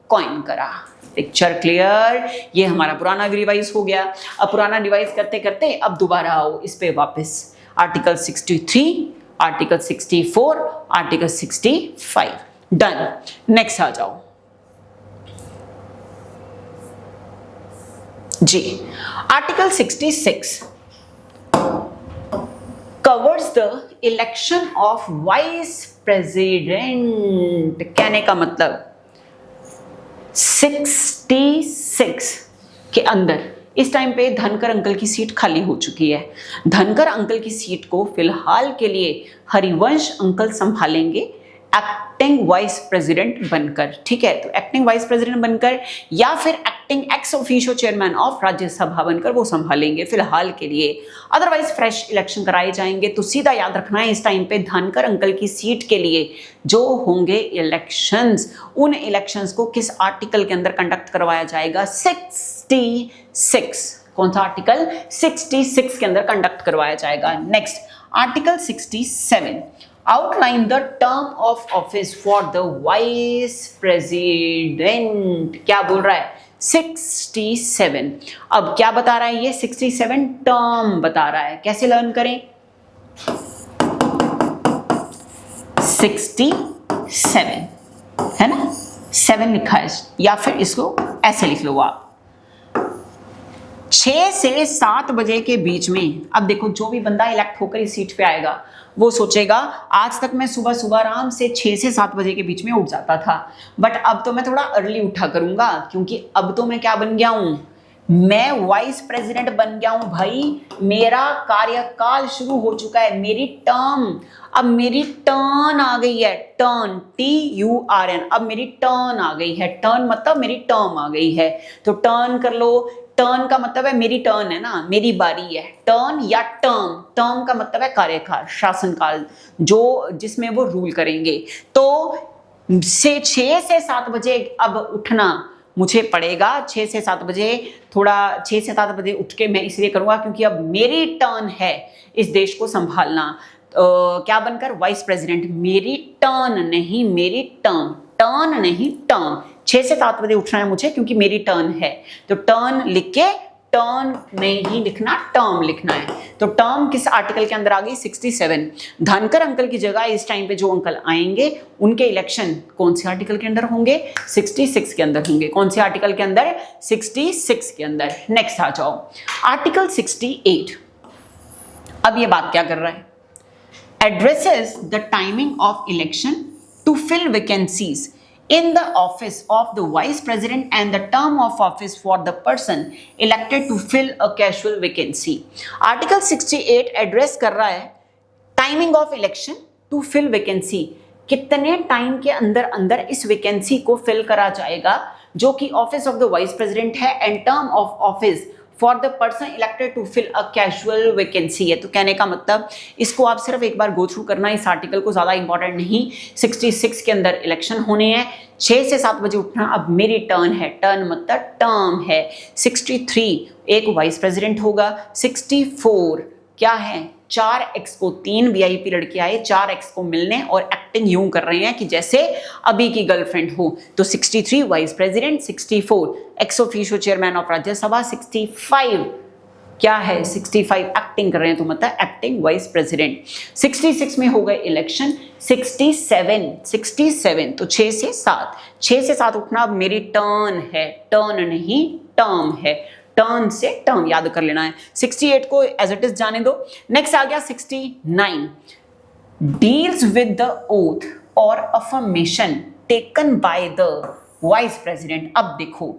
कॉइन करा। Picture clear? ये हमारा पुराना रिवाइज हो गया। अब पुराना रिवाइज करते करते अब दोबारा आओ इस पे वापस। Article 63, article 64, article 65। Done. Next आ जाओ। जी, article 66 covers the election of vice president. कहने का मतलब 66 के अंदर इस टाइम पे धनकर अंकल की सीट खाली हो चुकी है। धनकर अंकल की सीट को फिलहाल के लिए हरिवंश अंकल संभालेंगे एक्टिंग वाइस प्रेसिडेंट बनकर। ठीक है, तो एक्टिंग वाइस प्रेसिडेंट बनकर या फिर acting x officio chairman of Rajya Sabha बनकर वो संभालेंगे फिलहाल के लिए। अदरवाइज फ्रेश इलेक्शन कराए जाएंगे। तो सीधा याद रखना है इस टाइम पे धनकर अंकल की सीट के लिए जो होंगे इलेक्शंस, उन इलेक्शंस को किस आर्टिकल के अंदर कंडक्ट करवाया जाएगा? 66। कौन सा आर्टिकल? 66 के अंदर कंडक्ट करवाया जाएगा। Next article 67 outline the term of office for the vice president। क्या बोल रहा है? 67। अब क्या बता रहा है ये? 67 टर्म बता रहा है। कैसे लर्न करें? 67 है ना, 7 लिखा है, या फिर इसको ऐसे लिख लो आप 6 से 7 बजे के बीच में। अब देखो जो भी बंदा इलेक्ट होकर इस सीट पे आएगा वो सोचेगा आज तक मैं सुबह सुबह आराम से 6 से 7 बजे के बीच में उठ जाता था, बट अब तो मैं थोड़ा अर्ली उठा करूंगा क्योंकि अब तो मैं क्या बन गया हूं? मैं वाइस प्रेसिडेंट बन गया हूं भाई। मेरा कार्यकाल शुरू हो चुका है, मेरी टर्म, अब मेरी टर्न आ गई है। टर्न, TURN, अब मेरी टर्न आ गई है। टर्न मतलब मेरी टर्म आ गई है। तो टर्न कर लो। टर्न का मतलब है मेरी टर्न है ना, मेरी बारी है। टर्न या टर्म, टर्म का मतलब है कार्यकाल, शासनकाल, जो जिसमें वो रूल करेंगे। तो से 6 से 7 बजे अब उठना मुझे पड़ेगा। 6 से 7 बजे, थोड़ा 6 से 7 बजे उठ के मैं इसलिए करूंगा क्योंकि अब मेरी टर्न है इस देश को संभालना। क्या बनकर? Vice president. मेरी टर्न नहीं, मेरी टर्म, टर्न नहीं टर्म। 6 से 7 बजे उठना है मुझे क्योंकि मेरी टर्न है। तो टर्न लिख के टर्न नहीं लिखना, टर्म लिखना है। तो टर्म किस आर्टिकल के अंदर आ गई? 67। धनकर अंकल की जगह इस टाइम पे जो अंकल आएंगे उनके इलेक्शन कौन से आर्टिकल के अंदर होंगे? 66 के अंदर होंगे। कौन से आर्टिकल के अंदर? 66 के अंदर। नेक्स्ट आ जाओ, आर्टिकल 68। अब ये बात क्या कर रहा है? Addresses the timing of election to fill vacancies in the office of the vice president and the term of office for the person elected to fill a casual vacancy। Article 68 address कर रहा है timing of election to fill vacancy. कितने टाइम के अंदर अंदर इस वैकेंसी को फिल करा जाएगा जो कि office of the vice president है and term of office for the person elected to fill a casual vacancy है। तो कहने का मतलब इसको आप सिर्फ एक बार गो थ्रू करना, इस आर्टिकल को ज़्यादा इंपॉर्टेंट नहीं। 66 के अंदर इलेक्शन होने हैं, 6 से 7 बजे उठना। अब मेरी टर्न है, टर्न मतलब टर्म है। 63 एक वाइस प्रेसिडेंट होगा। 64 क्या है? 4x को 3 VIP लड़के आए 4x को मिलने और एक्टिंग यूं कर रहे हैं कि जैसे अभी की गर्लफ्रेंड हो। तो 63 vice president, 64 x officio chairman of Rajya Sabha, 65 क्या है? 65 एक्टिंग कर रहे हैं तो मतलब एक्टिंग वाइस प्रेसिडेंट। 66 में हो गए इलेक्शन। 67 तो 6 से 7 उठना। अब मेरी टर्न है, टर्न नहीं टर्म है। टर्न से टर्म याद कर लेना है। 68 को एज इट इज जाने दो। नेक्स्ट आ गया 69 डील्स विद द ओथ और affirmation taken by the vice president. अब देखो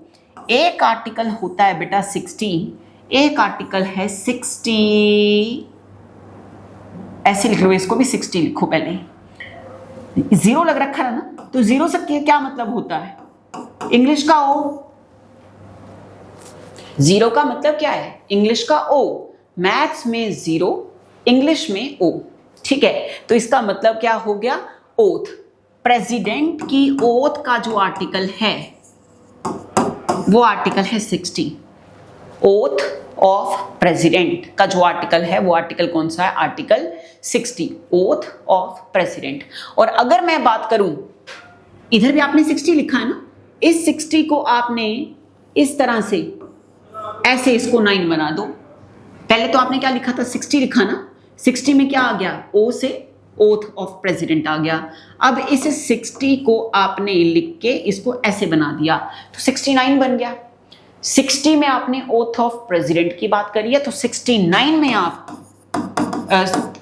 एक आर्टिकल होता है बेटा 60, एक आर्टिकल है 60, ऐसे लिख लो, इसको भी 60 लिखो। पहले 0 लग रखा है ना, तो 0 से क्या मतलब होता है? इंग्लिश का ओ। 0 का मतलब क्या है? इंग्लिश का O। मैथ्स में 0, इंग्लिश में O। ठीक है, तो इसका मतलब क्या हो गया? ओथ। प्रेसिडेंट की ओथ का जो आर्टिकल है वो आर्टिकल है 60। ओथ ऑफ प्रेसिडेंट का जो आर्टिकल है वो आर्टिकल कौन सा है? Article 60, oath of president. और अगर मैं बात करूं, इधर भी आपने 60 लिखा है ना, इस 60 को आपने इस तरह से ऐसे इसको 9 बना दो। पहले तो आपने क्या लिखा था? 60 लिखा ना। 60 में क्या आ गया? O से ओथ ऑफ प्रेसिडेंट आ गया। अब इस 60 को आपने लिख के इसको ऐसे बना दिया तो 69 बन गया। 60 में आपने ओथ ऑफ प्रेसिडेंट की बात करी है, तो 69 में आप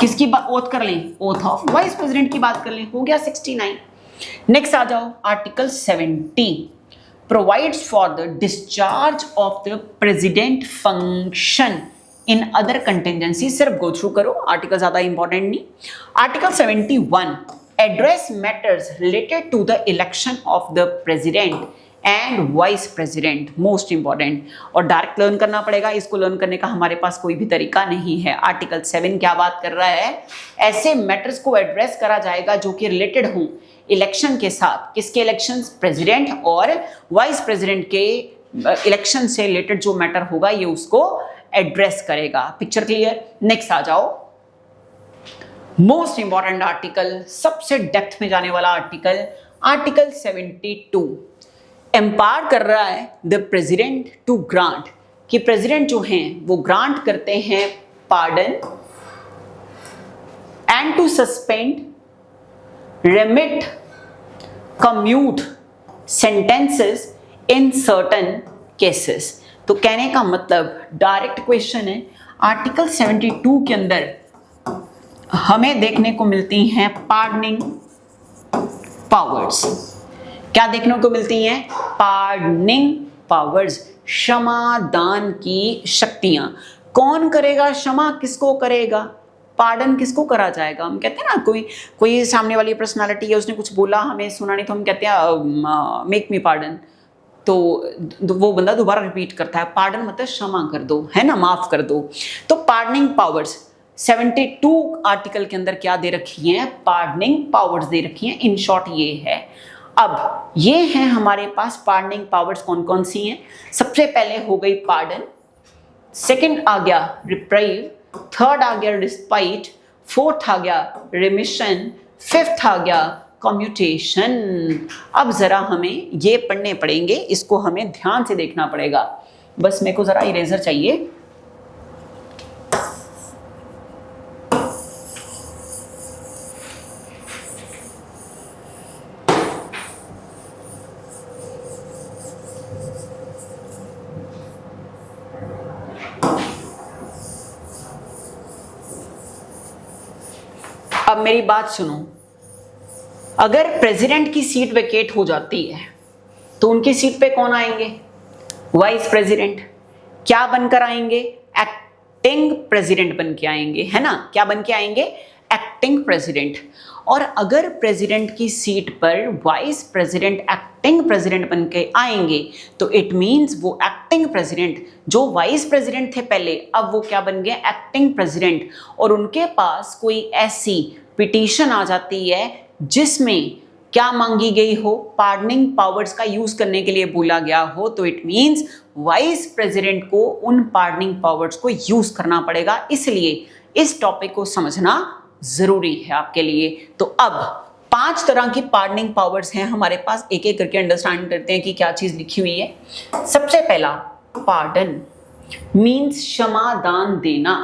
किसकी ओथ कर लें? ओथ ऑफ वाइस प्रेसिडेंट की बात कर लें, हो गया 69। नेक्स्ट आ जाओ, article 70 provides for the discharge of the president function in other contingency. सिर्फ गो थ्रू करो, आर्टिकल ज्यादा इंपॉर्टेंट नहीं। Article 71 address matters related to the election of the president and vice president, most important, और डायरेक्ट लर्न करना पड़ेगा। इसको लर्न करने का हमारे पास कोई भी तरीका नहीं है। आर्टिकल 7 क्या बात कर रहा है? ऐसे मैटर्स को एड्रेस करा जाएगा जो कि रिलेटेड हों इलेक्शन के साथ। किसके इलेक्शंस? प्रेसिडेंट और वाइस प्रेसिडेंट के इलेक्शन से रिलेटेड जो मैटर होगा ये उसको एड्रेस करेगा। Picture clear? नेक्स्ट आ जाओ, मोस्ट इंपॉर्टेंट आर्टिकल, सबसे डेप्थ में जाने वाला आर्टिकल, आर्टिकल 72 एम्पावर कर रहा है द प्रेसिडेंट टू ग्रांट, कि प्रेसिडेंट जो हैं वो ग्रांट करते हैं pardon and to suspend, remit, commute sentences in certain cases. तो कहने का मतलब डायरेक्ट क्वेश्चन है, आर्टिकल 72 के अंदर हमें देखने को मिलती हैं पार्डनिंग पावर्स। क्या देखने को मिलती हैं? पार्डनिंग पावर्स, क्षमा दान की शक्तियां। कौन करेगा क्षमा? किसको करेगा? पार्डन किसको करा जाएगा? हम कहते हैं ना, कोई सामने वाली पर्सनालिटी है, उसने कुछ बोला, हमें सुना नहीं, तो हम कहते हैं मेक मी पार्डन, तो वो बंदा दोबारा रिपीट करता है। पार्डन मतलब क्षमा कर दो, है ना, माफ कर दो। तो पार्डनिंग पावर्स 72 आर्टिकल के अंदर क्या दे रखी हैं? पार्डनिंग पावर्स दे रखी हैं। इन शॉर्ट ये है। अब ये हैं हमारे पास पार्डनिंग पावर्स कौन कौन सी हैं? सबसे पहले हो गई पार्डन, सेकंड आ गया रिप्राइव, थर्ड आ गया रिस्पाइट, फोर्थ आ गया रिमिशन, फिफ्थ आ गया कम्यूटेशन। अब जरा हमें ये पढ़ने पड़ेंगे, इसको हमें ध्यान से देखना पड़ेगा। बस मेरे को जरा इरेजर चाहिए। अब मेरी बात सुनो, अगर प्रेसिडेंट की सीट वेकेट हो जाती है तो उनकी सीट पे कौन आएंगे? Vice president. क्या बनकर आएंगे? एक्टिंग प्रेसिडेंट बन के आएंगे, है ना। क्या बन के आएंगे? Acting president. और अगर प्रेसिडेंट की सीट पर वाइस प्रेसिडेंट एक्टिंग प्रेसिडेंट बन के आएंगे तो इट मीन्स वो एक्टिंग प्रेसिडेंट, जो वाइस प्रेसिडेंट थे पहले, अब वो क्या बन गए? Acting president. और उनके पास कोई ऐसी पिटीशन आ जाती है जिसमें क्या मांगी गई हो? पार्डनिंग पावर्स का यूज करने के लिए बोला गया हो, तो इट मीन्स वाइस प्रेसिडेंट को उन पार्डनिंग पावर्स को यूज करना पड़ेगा। इसलिए इस टॉपिक को समझना जरूरी है आपके लिए। तो अब 5 तरह की पार्डनिंग पावर्स हैं हमारे पास, एक एक करके अंडरस्टैंड करते हैं कि क्या चीज लिखी हुई है। सबसे पहला, पार्डन मीन्स क्षमा दान देना।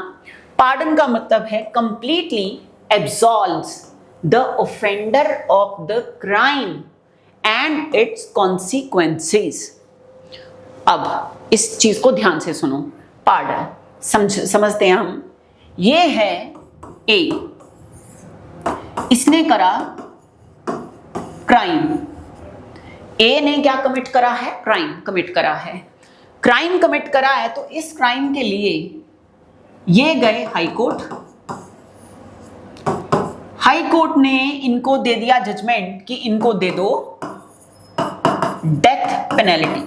पार्डन का मतलब है completely absolves the offender of the crime and its consequences. अब इस चीज को ध्यान से सुनो। पार्डन समझते हैं हम। ये है ए, इसने करा क्राइम। ए ने क्या कमिट करा है? क्राइम कमिट करा है। क्राइम कमिट करा है तो इस क्राइम के लिए ये गए हाई कोर्ट। हाई कोर्ट ने इनको दे दिया जजमेंट कि इनको दे दो डेथ पेनल्टी।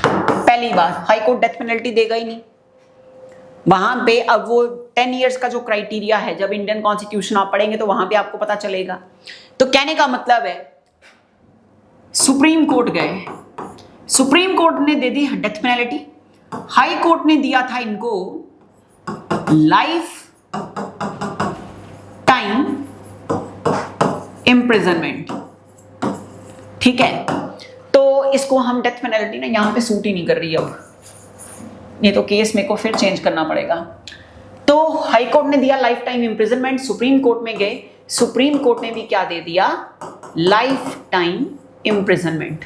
पहली बात, हाई कोर्ट डेथ पेनल्टी देगा ही नहीं वहां पे। अब वो 10 इयर्स का जो क्राइटेरिया है, जब इंडियन कॉन्स्टिट्यूशन आप पढ़ेंगे तो वहां पे आपको पता चलेगा। तो कहने का मतलब है सुप्रीम कोर्ट गए, सुप्रीम कोर्ट ने दे दी डेथ पेनल्टी। हाई कोर्ट ने दिया था इनको लाइफ टाइम इम्प्रिजनमेंट। ठीक है, तो इसको हम डेथ पेनल्टी ना यहां पे सूट ही नहीं कर रही अब, ये तो केस मेरे को फिर चेंज करना पड़ेगा। तो हाई कोर्ट ने दिया life time imprisonment, supreme court में गए, सुप्रीम कोर्ट ने भी क्या दे दिया? Life time imprisonment.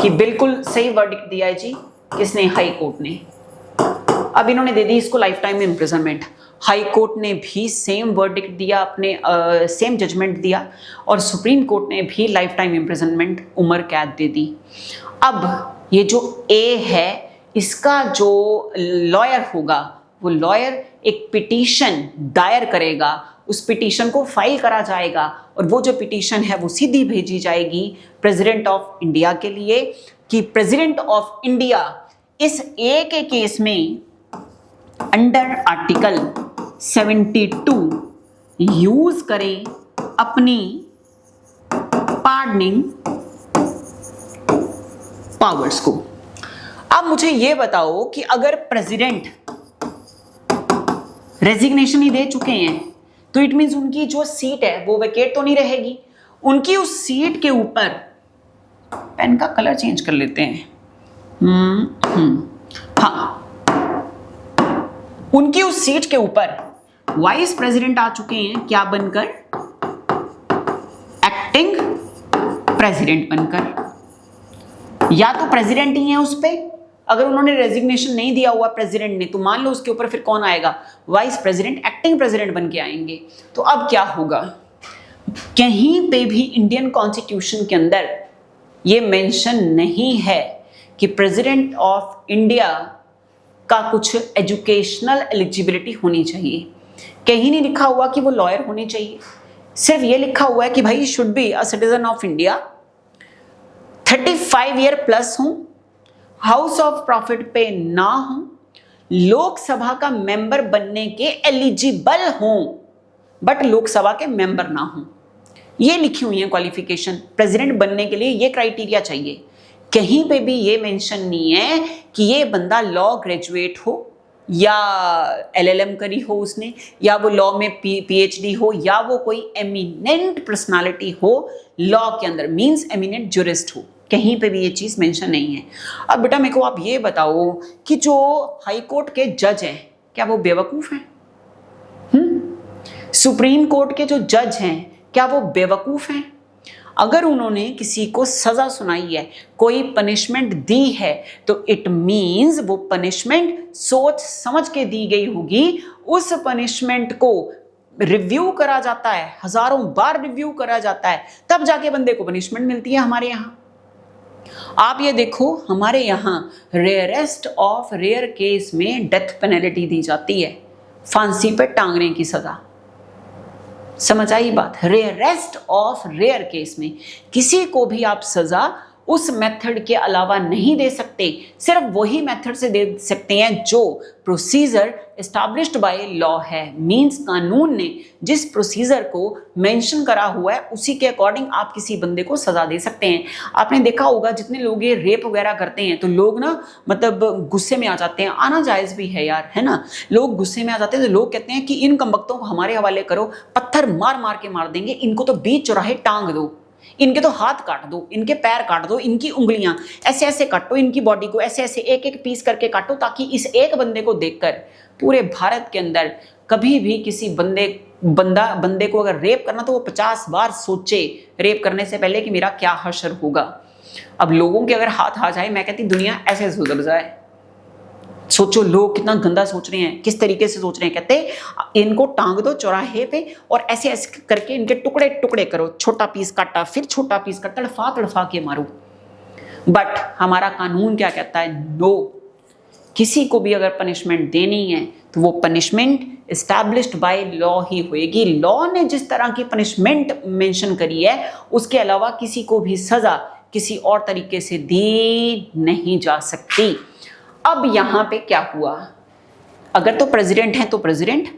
कि बिल्कुल सही वर्डिक्ट दिया है जी। किसने? हाई कोर्ट ने। अब इन्होंने दे दी इसको life time imprisonment. High court ने भी सेम वर्डिक्ट दिया, अपने सेम जजमेंट दिया, और सुप्रीम कोर्ट ने भी लाइफ टाइम इम्प्रिजनमेंट, उम्र कैद दे दी। अब ये जो ए है, इसका जो लॉयर होगा, वो लॉयर एक पिटीशन दायर करेगा, उस पिटीशन को फाइल करा जाएगा, और वो जो पिटीशन है वो सीधी भेजी जाएगी प्रेसिडेंट ऑफ इंडिया के लिए, कि प्रेसिडेंट ऑफ इंडिया इस ए के केस में अंडर आर्टिकल 72 यूज करें अपनी पार्डनिंग पावर्स को। अब मुझे यह बताओ कि अगर प्रेसिडेंट रेजिग्नेशन ही दे चुके हैं तो इट मींस उनकी जो सीट है वो वेकेट तो नहीं रहेगी। उनकी उस सीट के ऊपर, पेन का कलर चेंज कर लेते हैं, हाँ, उनकी उस सीट के ऊपर वाइस प्रेसिडेंट आ चुके हैं, क्या बनकर? एक्टिंग प्रेसिडेंट बनकर। या तो प्रेसिडेंट ही है उस पे, अगर उन्होंने रेजिग्नेशन नहीं दिया हुआ प्रेसिडेंट ने, तो मान लो उसके ऊपर फिर कौन आएगा? वाइस प्रेसिडेंट, एक्टिंग प्रेसिडेंट बन के आएंगे। तो अब क्या होगा? कहीं पे भी इंडियन कॉन्स्टिट्यूशन के अंदर ये मेंशन नहीं है कि प्रेसिडेंट ऑफ इंडिया का कुछ एजुकेशनल एलिजिबिलिटी होनी चाहिए। कहीं नहीं लिखा हुआ कि वो लॉयर होने चाहिए। सिर्फ ये लिखा हुआ है कि भाई should be a citizen of India, 35 year plus हो, हाउस ऑफ प्रॉफिट पे ना हो, लोकसभा का मेंबर बनने के एलिजिबल हो, बट लोकसभा के मेंबर ना हो। ये लिखी हुई है क्वालिफिकेशन। प्रेसिडेंट बनने के लिए ये क्राइटेरिया चाहिए। कहीं पे भी ये मेंशन नहीं है कि ये बंदा लॉ ग्रेजुएट हो, या LLM करी हो उसने, या वो लॉ में PhD हो, या वो कोई एमिनेंट पर्सनालिटी हो लॉ के अंदर, मींस एमिनेंट जुरिस्ट हो। कहीं पे भी ये चीज मेंशन नहीं है। अब बेटा मेरे को आप ये बताओ कि जो हाई कोर्ट के जज हैं, क्या वो बेवकूफ हैं? सुप्रीम कोर्ट के जो जज हैं, क्या वो बेवकूफ हैं? अगर उन्होंने किसी को सजा सुनाई है, कोई पनिशमेंट दी है, तो इट मींस वो पनिशमेंट सोच समझ के दी गई होगी। उस पनिशमेंट को रिव्यू करा जाता है, हजारों बार रिव्यू करा जाता है, तब जाके बंदे को पनिशमेंट मिलती है। हमारे यहाँ आप ये देखो, हमारे यहाँ रेयरेस्ट ऑफ रेयर केस में डेथ पेनल्टी दी जाती है, फांसी पे टांगने की सजा। समझ आई बात? रेयरेस्ट ऑफ रेयर केस में किसी को भी आप सजा उस मेथड के अलावा नहीं दे सकते, सिर्फ वही मेथड से दे सकते हैं जो प्रोसीजर एस्टैब्लिश्ड बाय लॉ है। मींस कानून ने जिस प्रोसीजर को मेंशन करा हुआ है उसी के अकॉर्डिंग आप किसी बंदे को सजा दे सकते हैं। आपने देखा होगा जितने लोग ये रेप वगैरह करते हैं तो लोग ना मतलब गुस्से में आ जाते हैं, आना जायज़ भी है यार, है ना। लोग गुस्से में आ जाते हैं तो लोग कहते हैं कि इन कमबख्तों को हमारे हवाले करो, पत्थर मार मार के मार देंगे, इनको तो बीच चौराहे टांग दो, इनके तो हाथ काट दो, इनके पैर काट दो, इनकी उंगलियां ऐसे ऐसे काटो, इनकी बॉडी को ऐसे ऐसे एक एक पीस करके काटो, ताकि इस एक बंदे को देखकर पूरे भारत के अंदर कभी भी किसी बंदे को अगर रेप करना तो वो 50 बार सोचे रेप करने से पहले कि मेरा क्या हशर होगा। अब लोगों के अगर हाथ आ जाए, मैं कहती दुनिया ऐसे सुधर जाए। सोचो लोग कितना गंदा सोच रहे हैं, किस तरीके से सोच रहे हैं। कहते इनको टांग दो चौराहे पे और ऐसे ऐसे करके इनके टुकड़े टुकड़े करो, छोटा पीस काटा, फिर छोटा पीस काटा, तड़फा तड़फा के मारो। बट हमारा कानून क्या कहता है? नो, किसी को भी अगर पनिशमेंट देनी है तो वो पनिशमेंट एस्टैब्लिश्ड बाय लॉ ही होएगी। लॉ ने जिस तरह की पनिशमेंट मेंशन करी है उसके अलावा किसी को भी सजा किसी और तरीके से दी नहीं जा सकती। अब यहां पे क्या हुआ? अगर तो प्रेसिडेंट है तो प्रेसिडेंट,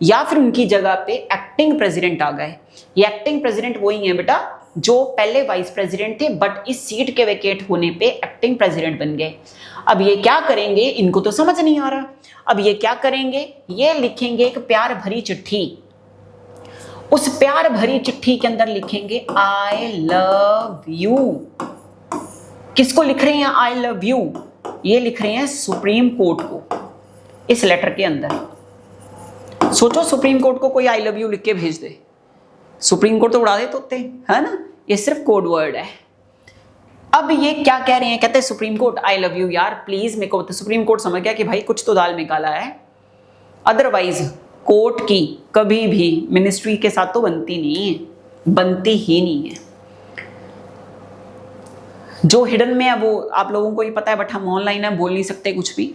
या फिर उनकी जगह पे एक्टिंग प्रेसिडेंट आ गए। ये एक्टिंग प्रेसिडेंट वही है बेटा जो पहले वाइस प्रेसिडेंट थे, बट इस सीट के वेकेट होने पे एक्टिंग प्रेसिडेंट बन गए। अब ये क्या करेंगे? इनको तो समझ नहीं आ रहा। अब ये क्या करेंगे? ये लिखेंगे एक प्यार भरी चिट्ठी। उस प्यार भरी चिट्ठी के अंदर लिखेंगे आई लव यू। किसको लिख रहे हैं आई लव यू? ये लिख रहे हैं सुप्रीम कोर्ट को इस लेटर के अंदर। सोचो सुप्रीम कोर्ट को कोई आई लव यू लिख के भेज दे, सुप्रीम कोर्ट तो उड़ा दे तोते, है ना। ये सिर्फ कोड वर्ड है। अब ये क्या कह रहे हैं, कहते हैं supreme court I love you यार प्लीज मेरे को, सुप्रीम कोर्ट समझ गया कि भाई कुछ तो दाल में काला है, अदरवाइज कोर्ट की कभी भी मिनिस्ट्री के साथ तो बनती नहीं है, बनती ही नहीं है। जो हिडन में है वो आप लोगों को ही पता है, बट हम ऑनलाइन है बोल नहीं सकते कुछ भी।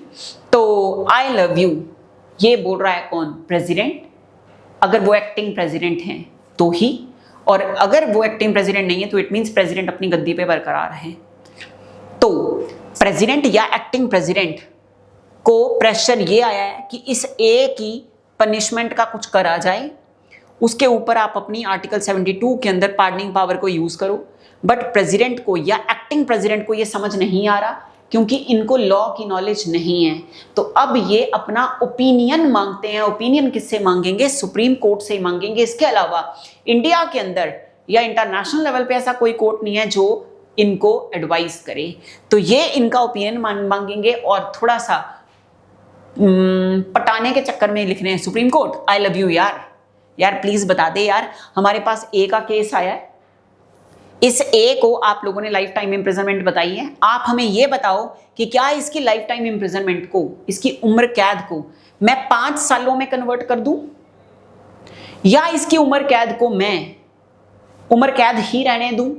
तो आई लव यू ये बोल रहा है कौन, प्रेसिडेंट, अगर वो एक्टिंग प्रेसिडेंट हैं तो ही, और अगर वो एक्टिंग प्रेसिडेंट नहीं है तो इट मींस प्रेसिडेंट अपनी गद्दी पे बरकरार है। तो प्रेसिडेंट या एक्टिंग प्रेसिडेंट को प्रेशर ये आया है कि इस ए की पनिशमेंट का कुछ करा जाए, उसके ऊपर आप अपनी आर्टिकल 72 के अंदर पार्डनिंग पावर को यूज करो। बट प्रेसिडेंट को या एक्टिंग प्रेसिडेंट को ये समझ नहीं आ रहा, क्योंकि इनको लॉ की नॉलेज नहीं है। तो अब ये अपना ओपिनियन मांगते हैं। ओपिनियन किससे मांगेंगे, सुप्रीम कोर्ट से मांगेंगे। इसके अलावा इंडिया के अंदर या इंटरनेशनल लेवल पे ऐसा कोई कोर्ट नहीं है जो इनको एडवाइस करे। तो ये इनका ओपिनियन मांगेंगे और थोड़ा सा पटाने के चक्कर में लिख रहे हैं supreme court I love you यार प्लीज बता दे यार, हमारे पास ए का केस आया है, इस ए को आप लोगों ने लाइफ टाइम इम्प्रिजनमेंट बताई है, आप हमें ये बताओ कि क्या इसकी लाइफ टाइम इम्प्रिजनमेंट को, इसकी उम्र कैद को मैं 5 सालों में कन्वर्ट कर दूं, या इसकी उम्र कैद को मैं उम्र कैद ही रहने दूं,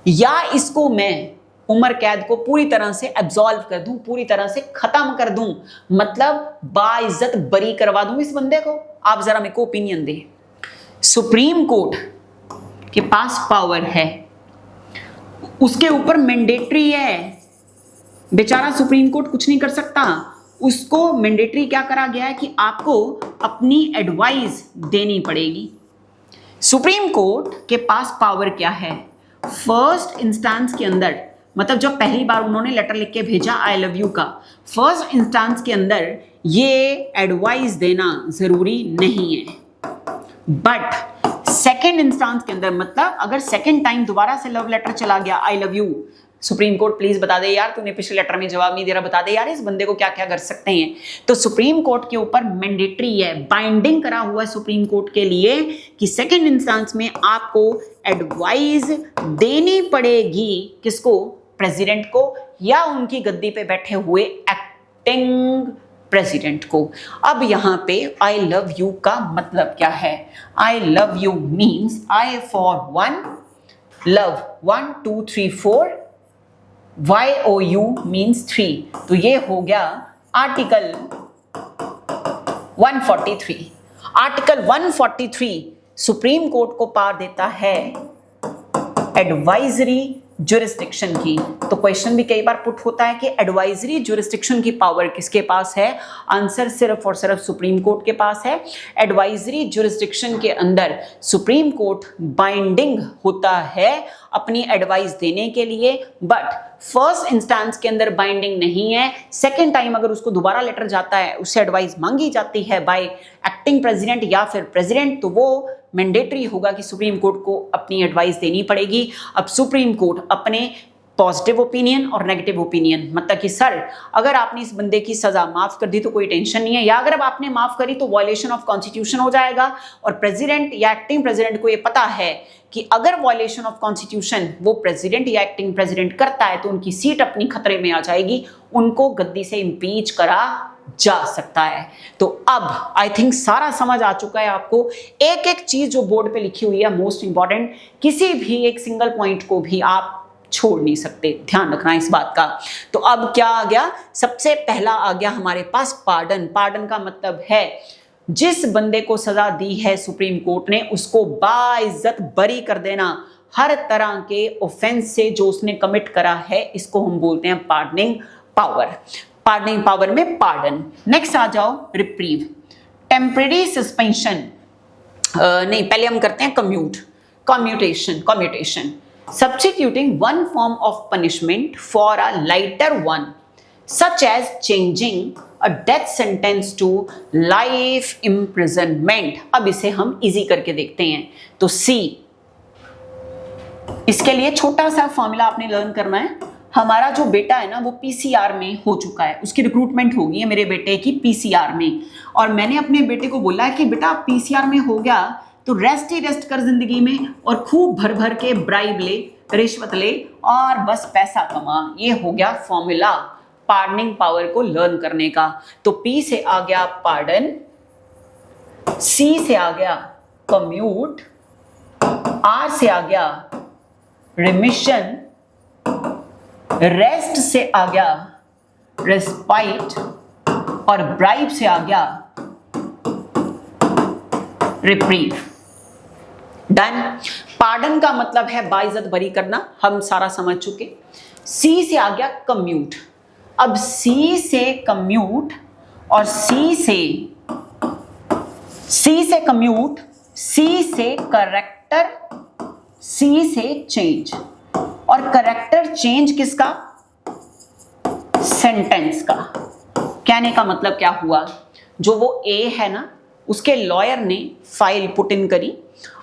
या इसको मैं उम्र कैद को पूरी तरह से एब्सॉल्व कर दूं, पूरी तरह से खत्म कर दूं, मतलब बाइज्जत बरी करवा दूं इस बंदे को। आप जरा मेरे को ओपिनियन दे। सुप्रीम कोर्ट के पास पावर है, उसके ऊपर मैंडेटरी है, बेचारा सुप्रीम कोर्ट कुछ नहीं कर सकता। उसको मैंडेटरी क्या करा गया है कि आपको अपनी एडवाइस देनी पड़ेगी। सुप्रीम कोर्ट के पास पावर क्या है, फर्स्ट इंस्टेंस के अंदर, मतलब जब पहली बार उन्होंने लेटर लिख के भेजा आई लव यू का, फर्स्ट इंस्टेंस के अंदर ये एडवाइस देना जरूरी नहीं है। बट सेकेंड इंस्टेंस के अंदर, मतलब अगर सेकेंड टाइम दोबारा से लव लेटर चला गया I love you, supreme court please बता दे यार, तूने पिछले लेटर में जवाब नहीं दे रहा, बता दे यार इस बंदे को क्या क्या कर सकते हैं। तो सुप्रीम कोर्ट के ऊपर मैंडेटरी है, बाइंडिंग करा हुआ है सुप्रीम कोर्ट के लिए कि सेकेंड इंस्टेंस में आपको एडवाइस देनी पड़ेगी। किसको, प्रेसिडेंट को या उनकी गद्दी पे बैठे हुए एक्टिंग प्रेसिडेंट को। अब यहां पे आई लव यू का मतलब क्या है, I love you means I for one, love 1 2 3 4, YOU means 3। तो ये हो गया आर्टिकल 143। आर्टिकल 143 सुप्रीम कोर्ट को पावर देता है एडवाइजरी ज्यूरिस्डिक्शन की। तो क्वेश्चन भी कई बार पुट होता है कि एडवाइजरी ज्यूरिस्डिक्शन की पावर किसके पास है, आंसर सिर्फ और सिर्फ सुप्रीम कोर्ट के पास है। एडवाइजरी ज्यूरिस्डिक्शन के अंदर सुप्रीम कोर्ट बाइंडिंग होता है अपनी एडवाइस देने के लिए, बट फर्स्ट इंस्टेंस के अंदर बाइंडिंग नहीं है। सेकेंड टाइम अगर उसको दोबारा लेटर जाता है, उससे एडवाइस मांगी जाती है बाय एक्टिंग प्रेसिडेंट या फिर प्रेसिडेंट, तो वो मैंडेटरी होगा कि सुप्रीम कोर्ट को अपनी एडवाइस देनी पड़ेगी। अब सुप्रीम कोर्ट अपने पॉजिटिव ओपिनियन और नेगेटिव ओपिनियन, मतलब कि सर अगर आपने इस बंदे की सजा माफ कर दी तो कोई टेंशन नहीं है, या अगर अब आपने माफ करी तो वायलेशन ऑफ कॉन्स्टिट्यूशन हो जाएगा। और प्रेसिडेंट या एक्टिंग प्रेसिडेंट को ये पता है कि अगर वायलेशन ऑफ कॉन्स्टिट्यूशन वो प्रेसिडेंट या एक्टिंग प्रेसिडेंट करता है तो उनकी सीट अपनी खतरे में आ जाएगी, उनको गद्दी से इम्पीच करा जा सकता है। तो अब आई थिंक सारा समझ आ चुका है आपको। एक एक चीज जो बोर्ड पे लिखी हुई है मोस्ट इंपॉर्टेंट, किसी भी एक सिंगल पॉइंट को भी आप छोड़ नहीं सकते, ध्यान रखना इस बात का। तो अब क्या आ गया, सबसे पहला आ गया हमारे पास पार्डन। पार्डन का मतलब है जिस बंदे को सजा दी है सुप्रीम कोर्ट ने उसको बाइज्जत बरी कर देना हर तरह के ऑफेंस से जो उसने कमिट करा है, इसको हम बोलते हैं पार्डनिंग पावर। पार्डनिंग पावर में पार्डन। नेक्स्ट आ जाओ रिप्रीव, टेम्परेरी सस्पेंशन, नहीं पहले हम करते हैं commutation. Substituting one form of punishment for a lighter one, such as changing a death sentence to life imprisonment। अब इसे हम इजी करके देखते हैं। तो C, इसके लिए छोटा सा फॉर्मूला आपने लर्न करना है। हमारा जो बेटा है ना वो पीसीआर में हो चुका है, उसकी रिक्रूटमेंट होगी है मेरे बेटे की पीसीआर में, और मैंने अपने बेटे को बोला है कि बेटा पीसीआर में हो गया तो रेस्ट ही रेस्ट कर जिंदगी में और खूब भर भर के ब्राइब ले, रिश्वत ले और बस पैसा कमा। ये हो गया फॉर्मूला पार्डनिंग पावर को लर्न करने का। तो पी से आ गया पार्डन, सी से आ गया कम्यूट, आर से आ गया रिमिशन, रेस्ट से आ गया रेस्पाइट और ब्राइब से आ गया रिप्रीव। डन। पार्डन का मतलब है बाइज्जत बरी करना, हम सारा समझ चुके। सी से आ गया कम्यूट। अब सी से कम्यूट और सी से कम्यूट, सी से करेक्टर, सी से चेंज। और करेक्टर चेंज किसका? सेंटेंस का। कहने का मतलब क्या हुआ, जो वो ए है ना, उसके लॉयर ने फाइल पुट इन करी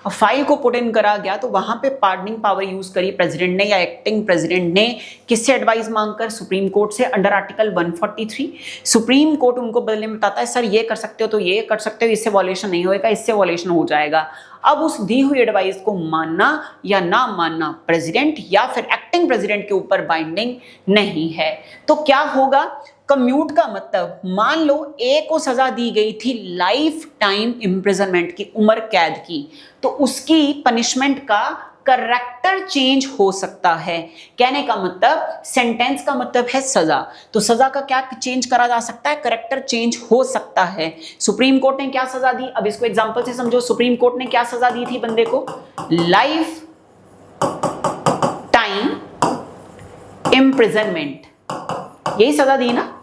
और फाइल को पुट इन करा गया तो वहां पे पार्डनिंग पावर यूज करी प्रेसिडेंट ने या एक्टिंग प्रेसिडेंट ने। किससे एडवाइस मांगकर? सुप्रीम कोर्ट से, अंडर आर्टिकल 143। सुप्रीम कोर्ट उनको बदले में बताता है सर ये कर सकते हो तो ये कर सकते हो, इससे वॉलेशन नहीं होएगा, इससे वॉलेशन हो जाएगा। अब उस दी हुई एडवाइस को मानना या ना मानना प्रेसिडेंट या फिर एक्टिंग प्रेसिडेंट के ऊपर बाइंडिंग नहीं है। तो क्या होगा? कम्यूट का मतलब, मान लो ए को सजा दी गई थी लाइफ टाइम इम्प्रिजनमेंट की, उम्र कैद की, तो उसकी पनिशमेंट का करेक्टर चेंज हो सकता है। कहने का मतलब, सेंटेंस का मतलब है सजा, तो सजा का क्या चेंज करा जा सकता है? करेक्टर चेंज हो सकता है। सुप्रीम कोर्ट ने क्या सजा दी? अब इसको एग्जांपल से समझो। सुप्रीम कोर्ट ने क्या सजा दी थी बंदे को? लाइफ टाइम इम्प्रिजनमेंट, यही सजा दी ना।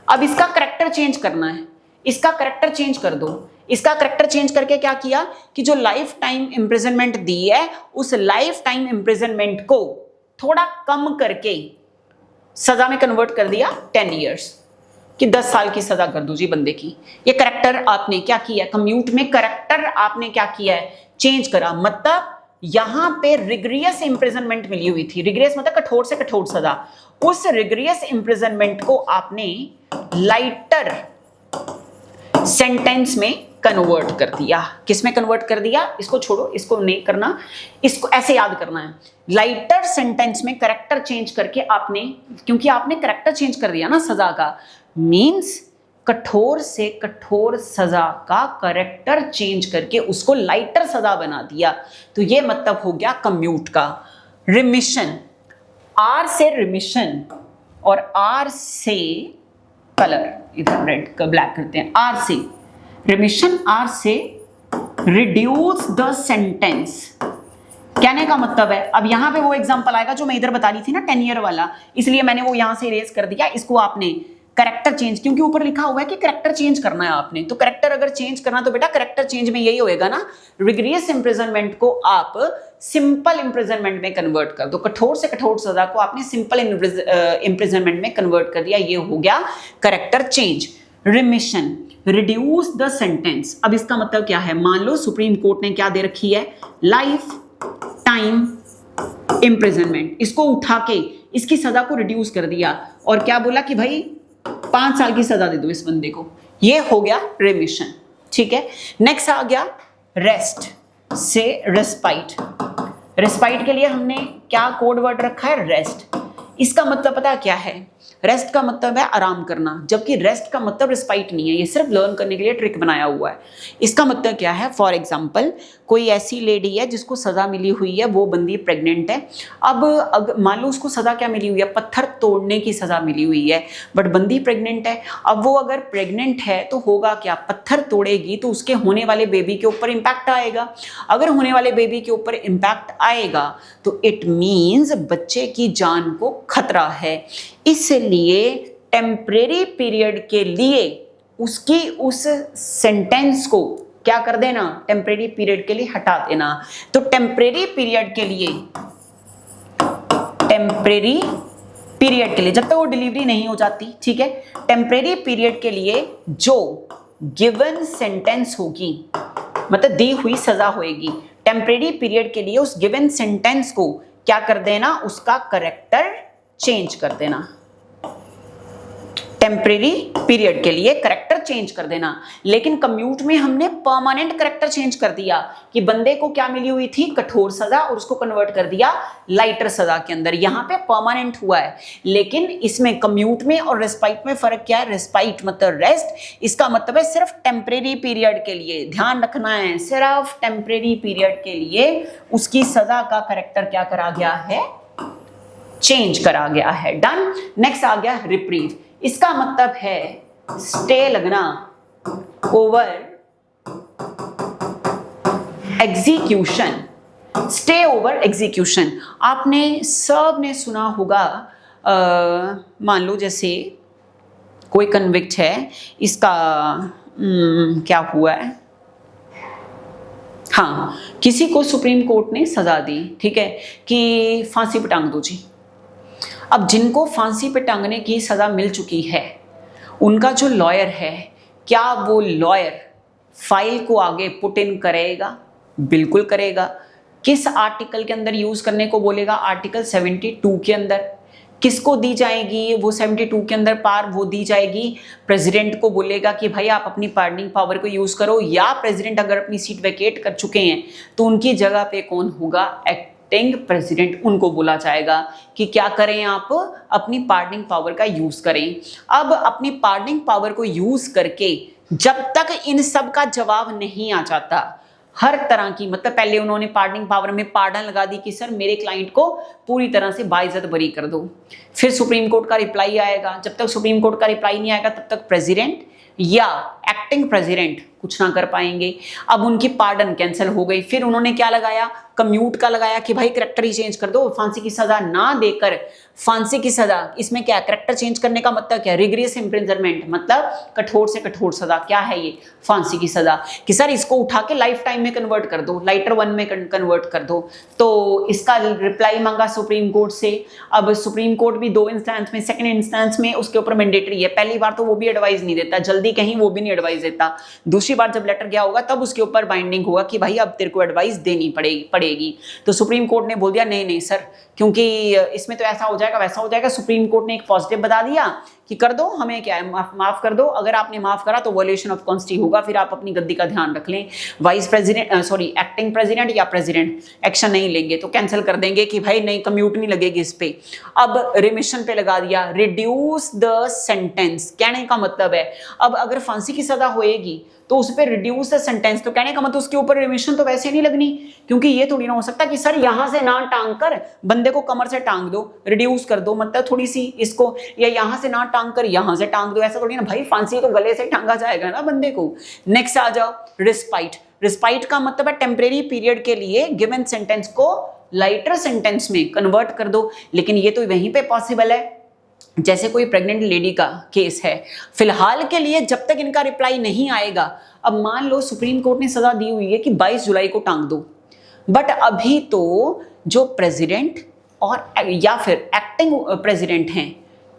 अब इसका करेक्टर चेंज करना है, इसका करेक्टर चेंज कर दो। इसका करेक्टर चेंज करके क्या किया कि जो लाइफ टाइम इम्प्रिजनमेंट दी है, उस लाइफ टाइम इम्प्रिजनमेंट को थोड़ा कम करके सजा में कन्वर्ट कर दिया 10 इयर्स, कि 10 साल की सजा कर दो जी बंदे की। ये करेक्टर आपने क्या किया? कम्यूट में करेक्टर आपने क्या किया है? चेंज करा। मतलब यहां पे रिग्रियस इम्प्रिजनमेंट मिली हुई थी, रिग्रियस मतलब कठोर से कठोर सजा, उस रिग्रियस इम्प्रिजनमेंट को आपने लाइटर सेंटेंस में कन्वर्ट कर दिया। किस में कन्वर्ट कर दिया? इसको छोड़ो, इसको नहीं करना, इसको ऐसे याद करना है। लाइटर सेंटेंस में करेक्टर चेंज करके आपने, क्योंकि आपने करेक्टर चेंज कर दिया ना सजा का, मींस कठोर से कठोर सजा का करेक्टर चेंज करके उसको लाइटर सजा बना दिया। तो ये मतलब हो गया कम्यूट का। रिमिशन, आर से रिमिशन और आर से कलर, इधर रेड का ब्लैक करते हैं, आर से रिमिशन, आर से रिड्यूस द सेंटेंस। कहने का मतलब है, अब यहां पे वो एग्जांपल आएगा जो मैं इधर बता रही थी ना 10 ईयर वाला, इसलिए मैंने वो यहां से इरेज कर दिया। इसको आपने करेक्टर चेंज, क्योंकि ऊपर लिखा हुआ है कि करेक्टर चेंज करना है आपने, तो करेक्टर अगर चेंज करना तो बेटा करेक्टर चेंज में यही होएगा ना, रिग्रियस इम्प्रिजनमेंट को आप सिंपल इम्प्रिजनमेंट में कन्वर्ट कर दो। कठोर से कठोर सजा को आपने सिंपल इम्प्रिजनमेंट में कन्वर्ट कर दिया, ये हो गया character change. Remission, reduce the sentence. अब इसका मतलब क्या है? मान लो सुप्रीम कोर्ट ने क्या दे रखी है? लाइफ टाइम इम्प्रिजनमेंट, इसको उठा के इसकी सजा को रिड्यूस कर दिया और क्या बोला कि भाई 5 साल की सजा दे दो इस बंदे को। ये हो गया रिमिशन। ठीक है, नेक्स्ट आ गया रेस्ट से रेस्पाइट। रेस्पाइट के लिए हमने क्या कोड वर्ड रखा है? रेस्ट। इसका मतलब पता क्या है? रेस्ट का मतलब है आराम करना, जबकि रेस्ट का मतलब रिस्पाइट नहीं है, ये सिर्फ लर्न करने के लिए ट्रिक बनाया हुआ है। इसका मतलब क्या है? फॉर एग्जाम्पल, कोई ऐसी लेडी है जिसको सजा मिली हुई है, वो बंदी प्रेग्नेंट है। अब मान लो उसको सजा क्या मिली हुई है? पत्थर तोड़ने की सजा मिली हुई है, बट बंदी प्रेग्नेंट है। अब वो अगर प्रेग्नेंट है तो होगा क्या? पत्थर तोड़ेगी तो उसके होने वाले बेबी के ऊपर इंपैक्ट आएगा। अगर होने वाले बेबी के ऊपर इंपैक्ट आएगा तो इट मीन्स बच्चे की जान को खतरा है। इसलिए टेम्परेरी पीरियड के लिए उसकी उस सेंटेंस को क्या कर देना? टेम्परेरी पीरियड के लिए हटा देना। तो टेम्परेरी पीरियड के लिए, टेम्परेरी पीरियड के लिए, जब तक वो डिलीवरी नहीं हो जाती, ठीक है, टेम्परेरी पीरियड के लिए जो गिवन सेंटेंस होगी, मतलब दी हुई सजा होगी, टेम्परेरी पीरियड के लिए उस गिवन सेंटेंस को क्या कर देना? उसका करेक्टर चेंज कर देना। टेम्परेरी पीरियड के लिए करेक्टर चेंज कर देना। लेकिन कम्यूट में हमने परमानेंट करेक्टर चेंज कर दिया कि बंदे को क्या मिली हुई थी, कठोर सजा, और उसको कन्वर्ट कर दिया लाइटर सजा के अंदर। यहां पे परमानेंट हुआ है। लेकिन इसमें कम्यूट में और रेस्पाइट में फर्क क्या है? रेस्पाइट मतलब रेस्ट, इसका मतलब है सिर्फ टेम्परेरी पीरियड के लिए, ध्यान रखना है, सिर्फ टेम्परेरी पीरियड के लिए उसकी सजा का करेक्टर क्या करा गया है? चेंज करा गया है। डन। नेक्स्ट आ गया रिप्रीव। इसका मतलब है स्टे लगना over execution. Stay over execution आपने सब ने सुना होगा। मान लो जैसे कोई कन्विक्ट है, इसका क्या हुआ है, हाँ, किसी को सुप्रीम कोर्ट ने सजा दी, ठीक है, कि फांसी पे टांग दो जी। अब जिनको फांसी पे टांगने की सजा मिल चुकी है, उनका जो लॉयर है, क्या वो लॉयर फाइल को आगे पुट इन करेगा? बिल्कुल करेगा। किस आर्टिकल के अंदर यूज करने को बोलेगा? आर्टिकल 72 के अंदर। किसको दी जाएगी वो 72 के अंदर पार? वो दी जाएगी प्रेसिडेंट को। बोलेगा कि भाई आप अपनी पार्डनिंग पावर को यूज करो, या प्रेसिडेंट अगर अपनी सीट वैकेट कर चुके हैं तो उनकी जगह पे कौन होगा? Acting president. उनको बोला जाएगा कि क्या करें, आप अपनी पार्डनिंग पावर का यूज करें। अब अपनी पार्डनिंग पावर को यूज करके जब तक इन सब का जवाब नहीं आ जाता, हर तरह की, मतलब पहले उन्होंने पार्डनिंग पावर में पार्डन लगा दी कि सर मेरे क्लाइंट को पूरी तरह से बाइज्जत बरी कर दो। फिर सुप्रीम कोर्ट का रिप्लाई आएगा। जब तक सुप्रीम कोर्ट का रिप्लाई नहीं आएगा तब तक प्रेसिडेंट या एक्टिंग प्रेसिडेंट कुछ ना कर पाएंगे। अब उनकी पार्डन कैंसिल हो गई। फिर उन्होंने क्या लगाया? कम्यूट का लगाया कि भाई करेक्टर ही चेंज कर दो, फांसी की सजा ना देकर। फांसी की सजा, इसमें क्या, करेक्टर चेंज करने का मतलब क्या? रिग्रेस इम्प्रिजनमेंट, मतलब कठोर से कठोर सजा। क्या है ये? फांसी की सजा। कि सर इसको उठा के लाइफ टाइम में कन्वर्ट कर दो, लाइटर 1 में कन्वर्ट कर दो। तो इसका रिप्लाई मांगा सुप्रीम कोर्ट से। अब सुप्रीम कोर्ट भी 2 इंस्टेंस में, सेकंड इंस्टेंस में उसके ऊपर मैंडेटरी है। पहली बार तो वो भी एडवाइस नहीं देता, जल्दी कहीं वो भी नहीं एडवाइस देता। दूसरी बार जब लेटर गया होगा तब उसके ऊपर बाइंडिंग होगा कि भाई अब तेरे को एडवाइस देनी पड़ेगी। तो सुप्रीम कोर्ट ने बोल दिया नहीं नहीं सर, क्योंकि इसमें तो ऐसा हो जाएगा वैसा हो जाएगा। सुप्रीम कोर्ट ने एक पॉजिटिव बता दिया कि कर दो, हमें क्या है, माफ कर दो। अगर आपने माफ करा तो वॉल्यूशन ऑफ कॉन्स्टिट्यूशन होगा, फिर आप अपनी गद्दी का ध्यान रख लें। Vice president, sorry, acting president या प्रेसिडेंट एक्शन नहीं लेंगे तो कैंसिल कर देंगे कि भाई नहीं, कम्यूट नहीं लगेगी इस पे। अब रिमिशन पे लगा दिया, रिड्यूस द सेंटेंस। कहने का मतलब है अब अगर फांसी की सजा होएगी तो उस पर रिड्यूस द सेंटेंस, तो कहने का मतलब उसके ऊपर रिमिशन तो वैसे नहीं लगनी, क्योंकि ये थोड़ी ना हो सकता कि सर यहां से ना टांग कर बंदे को कमर से टांग दो, रिड्यूस कर दो, मतलब थोड़ी सी इसको, या यहां से ना टांग कर यहां से टांग दो, ऐसा थोड़ी ना भाई। फांसी तो गले से टांगा जाएगा ना बंदे को। नेक्स्ट आ जाओ, रिस्पाइट। रिस्पाइट का मतलब है टेम्परेरी पीरियड के लिए गिवन सेंटेंस को लाइटर सेंटेंस में कन्वर्ट कर दो। लेकिन ये तो वहीं पे पॉसिबल है जैसे कोई प्रेग्नेंट लेडी का केस है। फिलहाल के लिए जब तक इनका रिप्लाई नहीं आएगा, अब मान लो सुप्रीम कोर्ट ने सजा दी हुई है कि 22 जुलाई को टांग दो, बट अभी तो जो प्रेसिडेंट और या फिर एक्टिंग प्रेसिडेंट हैं,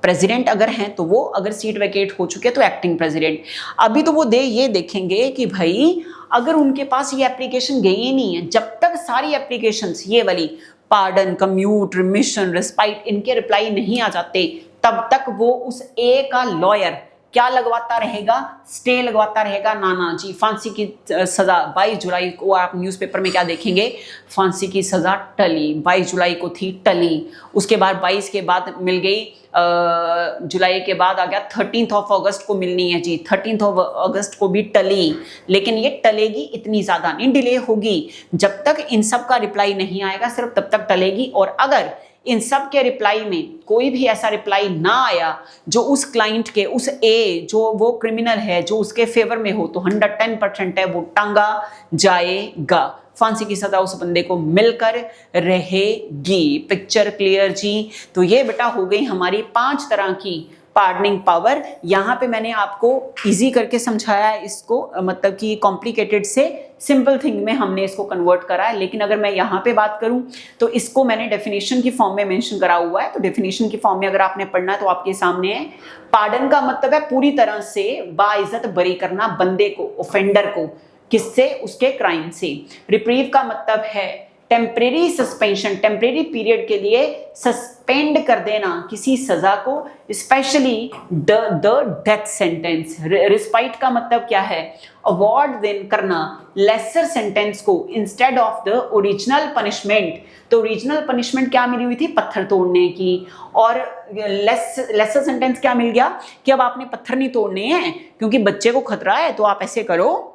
प्रेसिडेंट अगर हैं तो वो अगर सीट वैकेट हो चुके तो एक्टिंग प्रेसिडेंट, अभी तो वो ये देखेंगे कि भाई अगर उनके पास ये एप्लीकेशन गई ही नहीं है, जब तक सारी एप्लीकेशंस ये वाली पार्डन, कम्यूट, रिमिशन, रिस्पाइट, इनके रिप्लाई नहीं आ जाते, तब तक वो उस ए का लॉयर क्या लगवाता रहेगा? स्टे लगवाता रहेगा। नाना जी, फांसी की सजा 22 जुलाई को, आप न्यूज़पेपर में क्या देखेंगे? फांसी की सजा टली, 22 जुलाई को थी, टली। उसके बाद 22 के बाद मिल गई, जुलाई के बाद आ गया 13 अगस्त को मिलनी है जी, 13 अगस्त को भी टली। लेकिन ये टलेगी, इतनी ज़्यादा नहीं डिले होगी। जब तक इन सब का रिप्लाई नहीं आएगा सिर्फ तब तक टलेगी। और अगर इन सब के रिप्लाई में कोई भी ऐसा रिप्लाई ना आया जो उस क्लाइंट के, उस ए जो वो क्रिमिनल है, जो उसके फेवर में हो, तो 110% है वो टांगा जाएगा। फांसी की सजा उस बंदे को मिलकर रहेगी। पिक्चर क्लियर जी? तो ये बेटा हो गई हमारी 5 तरह की पार्डनिंग पावर। यहाँ पे मैंने आपको इजी करके समझाया है इसको, मतलब कि कॉम्प्लिकेटेड से सिंपल थिंग में हमने इसको कन्वर्ट करा है। लेकिन अगर मैं यहाँ पे बात करूँ तो इसको मैंने डेफिनेशन की फॉर्म में मेंशन करा हुआ है। तो डेफिनेशन की फॉर्म में अगर आपने पढ़ना है तो आपके सामने है। पार्डन का मतलब है पूरी तरह से बाइज्जत बरी करना बंदे को, ऑफेंडर को, किससे? उसके क्राइम से। रिप्रीव का मतलब है टेम्परेरी सस्पेंशन, टेम्परेरी पीरियड के लिए सस्पेंड कर देना किसी सजा को, specially the death sentence. Respite का मतलब क्या है? अवॉर्ड देन करना लेसर सेंटेंस को instead of the original punishment. तो ओरिजिनल पनिशमेंट क्या मिली हुई थी? पत्थर तोड़ने की, और लेसर सेंटेंस क्या मिल गया कि अब आपने पत्थर नहीं तोड़ने हैं क्योंकि बच्चे को खतरा है, तो आप ऐसे करो,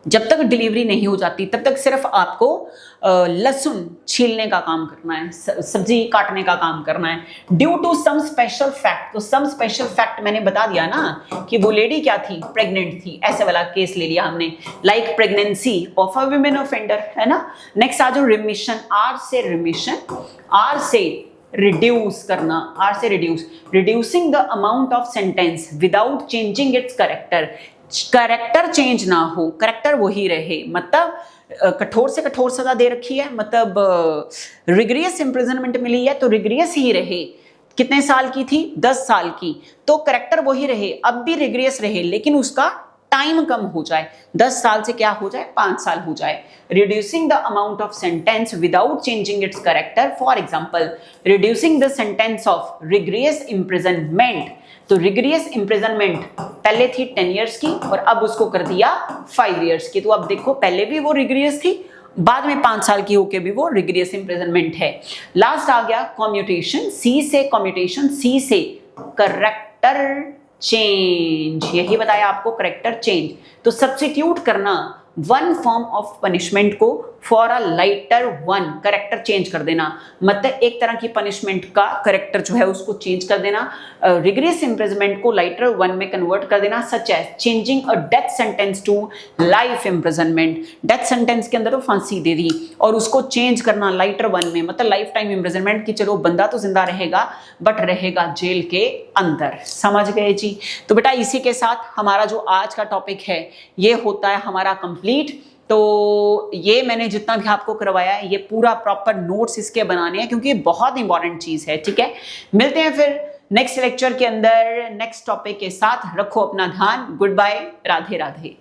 जब तक डिलीवरी नहीं हो जाती तब तक सिर्फ आपको लहसुन छीलने का काम करना है, सब्जी काटने का काम करना है, due to some special fact. तो सम स्पेशल फैक्ट मैंने बता दिया ना कि वो लेडी क्या थी? प्रेग्नेंट थी। ऐसे वाला केस ले लिया हमने, like pregnancy of a women offender, है ना। नेक्स्ट आ जाओ रिमिशन। आर से रिमिशन, आर से रिड्यूस करना, आर से reduce, reducing the amount of sentence without changing its character. Character change ना हो, करेक्टर वही रहे, मतलब कठोर से कठोर सजा दे रखी है, मतलब रिग्रियस इम्प्रिजनमेंट मिली है तो रिग्रियस ही रहे। कितने साल की थी? 10 साल की, तो करेक्टर वही रहे, अब भी रिग्रियस रहे, लेकिन उसका टाइम कम हो जाए, 10 साल से क्या हो जाए? 5 साल हो जाए। Reducing the amount of sentence without changing its character, for example reducing the sentence of rigorous imprisonment. तो रिग्रियस इम्प्रिजनमेंट पहले थी 10 ईयर्स की और अब उसको कर दिया 5 ईयर्स की। तो अब देखो, पहले भी वो रिग्रियस थी, बाद में 5 साल की होके भी वो रिग्रियस इम्प्रिजनमेंट है। लास्ट आ गया कम्यूटेशन। सी से कम्यूटेशन, सी से करेक्टर चेंज, यही बताया आपको, करेक्टर चेंज। तो सब्स्टिट्यूट करना वन फॉर्म ऑफ पनिशमेंट को for a lighter one, character change कर देना, मतलब एक तरह की पनिशमेंट का करेक्टर जो है उसको चेंज कर देना, रिग्रेस इम्प्रिजनमेंट को लाइटर वन में कन्वर्ट कर देना, such as changing a death sentence to life imprisonment. Death sentence के अंदर तो फांसी दे दी और उसको चेंज करना लाइटर वन में, मतलब लाइफ टाइम इम्प्रिजनमेंट की, चलो बंदा तो जिंदा रहेगा बट रहेगा जेल के अंदर। समझ गए जी? तो बेटा इसी के साथ हमारा जो आज का टॉपिक है ये होता है हमारा कंप्लीट। तो ये मैंने जितना भी आपको करवाया है ये पूरा प्रॉपर नोट्स इसके बनाने हैं क्योंकि बहुत इंपॉर्टेंट चीज है। ठीक है, मिलते हैं फिर नेक्स्ट लेक्चर के अंदर नेक्स्ट टॉपिक के साथ। रखो अपना ध्यान। Good bye, Radhe Radhe.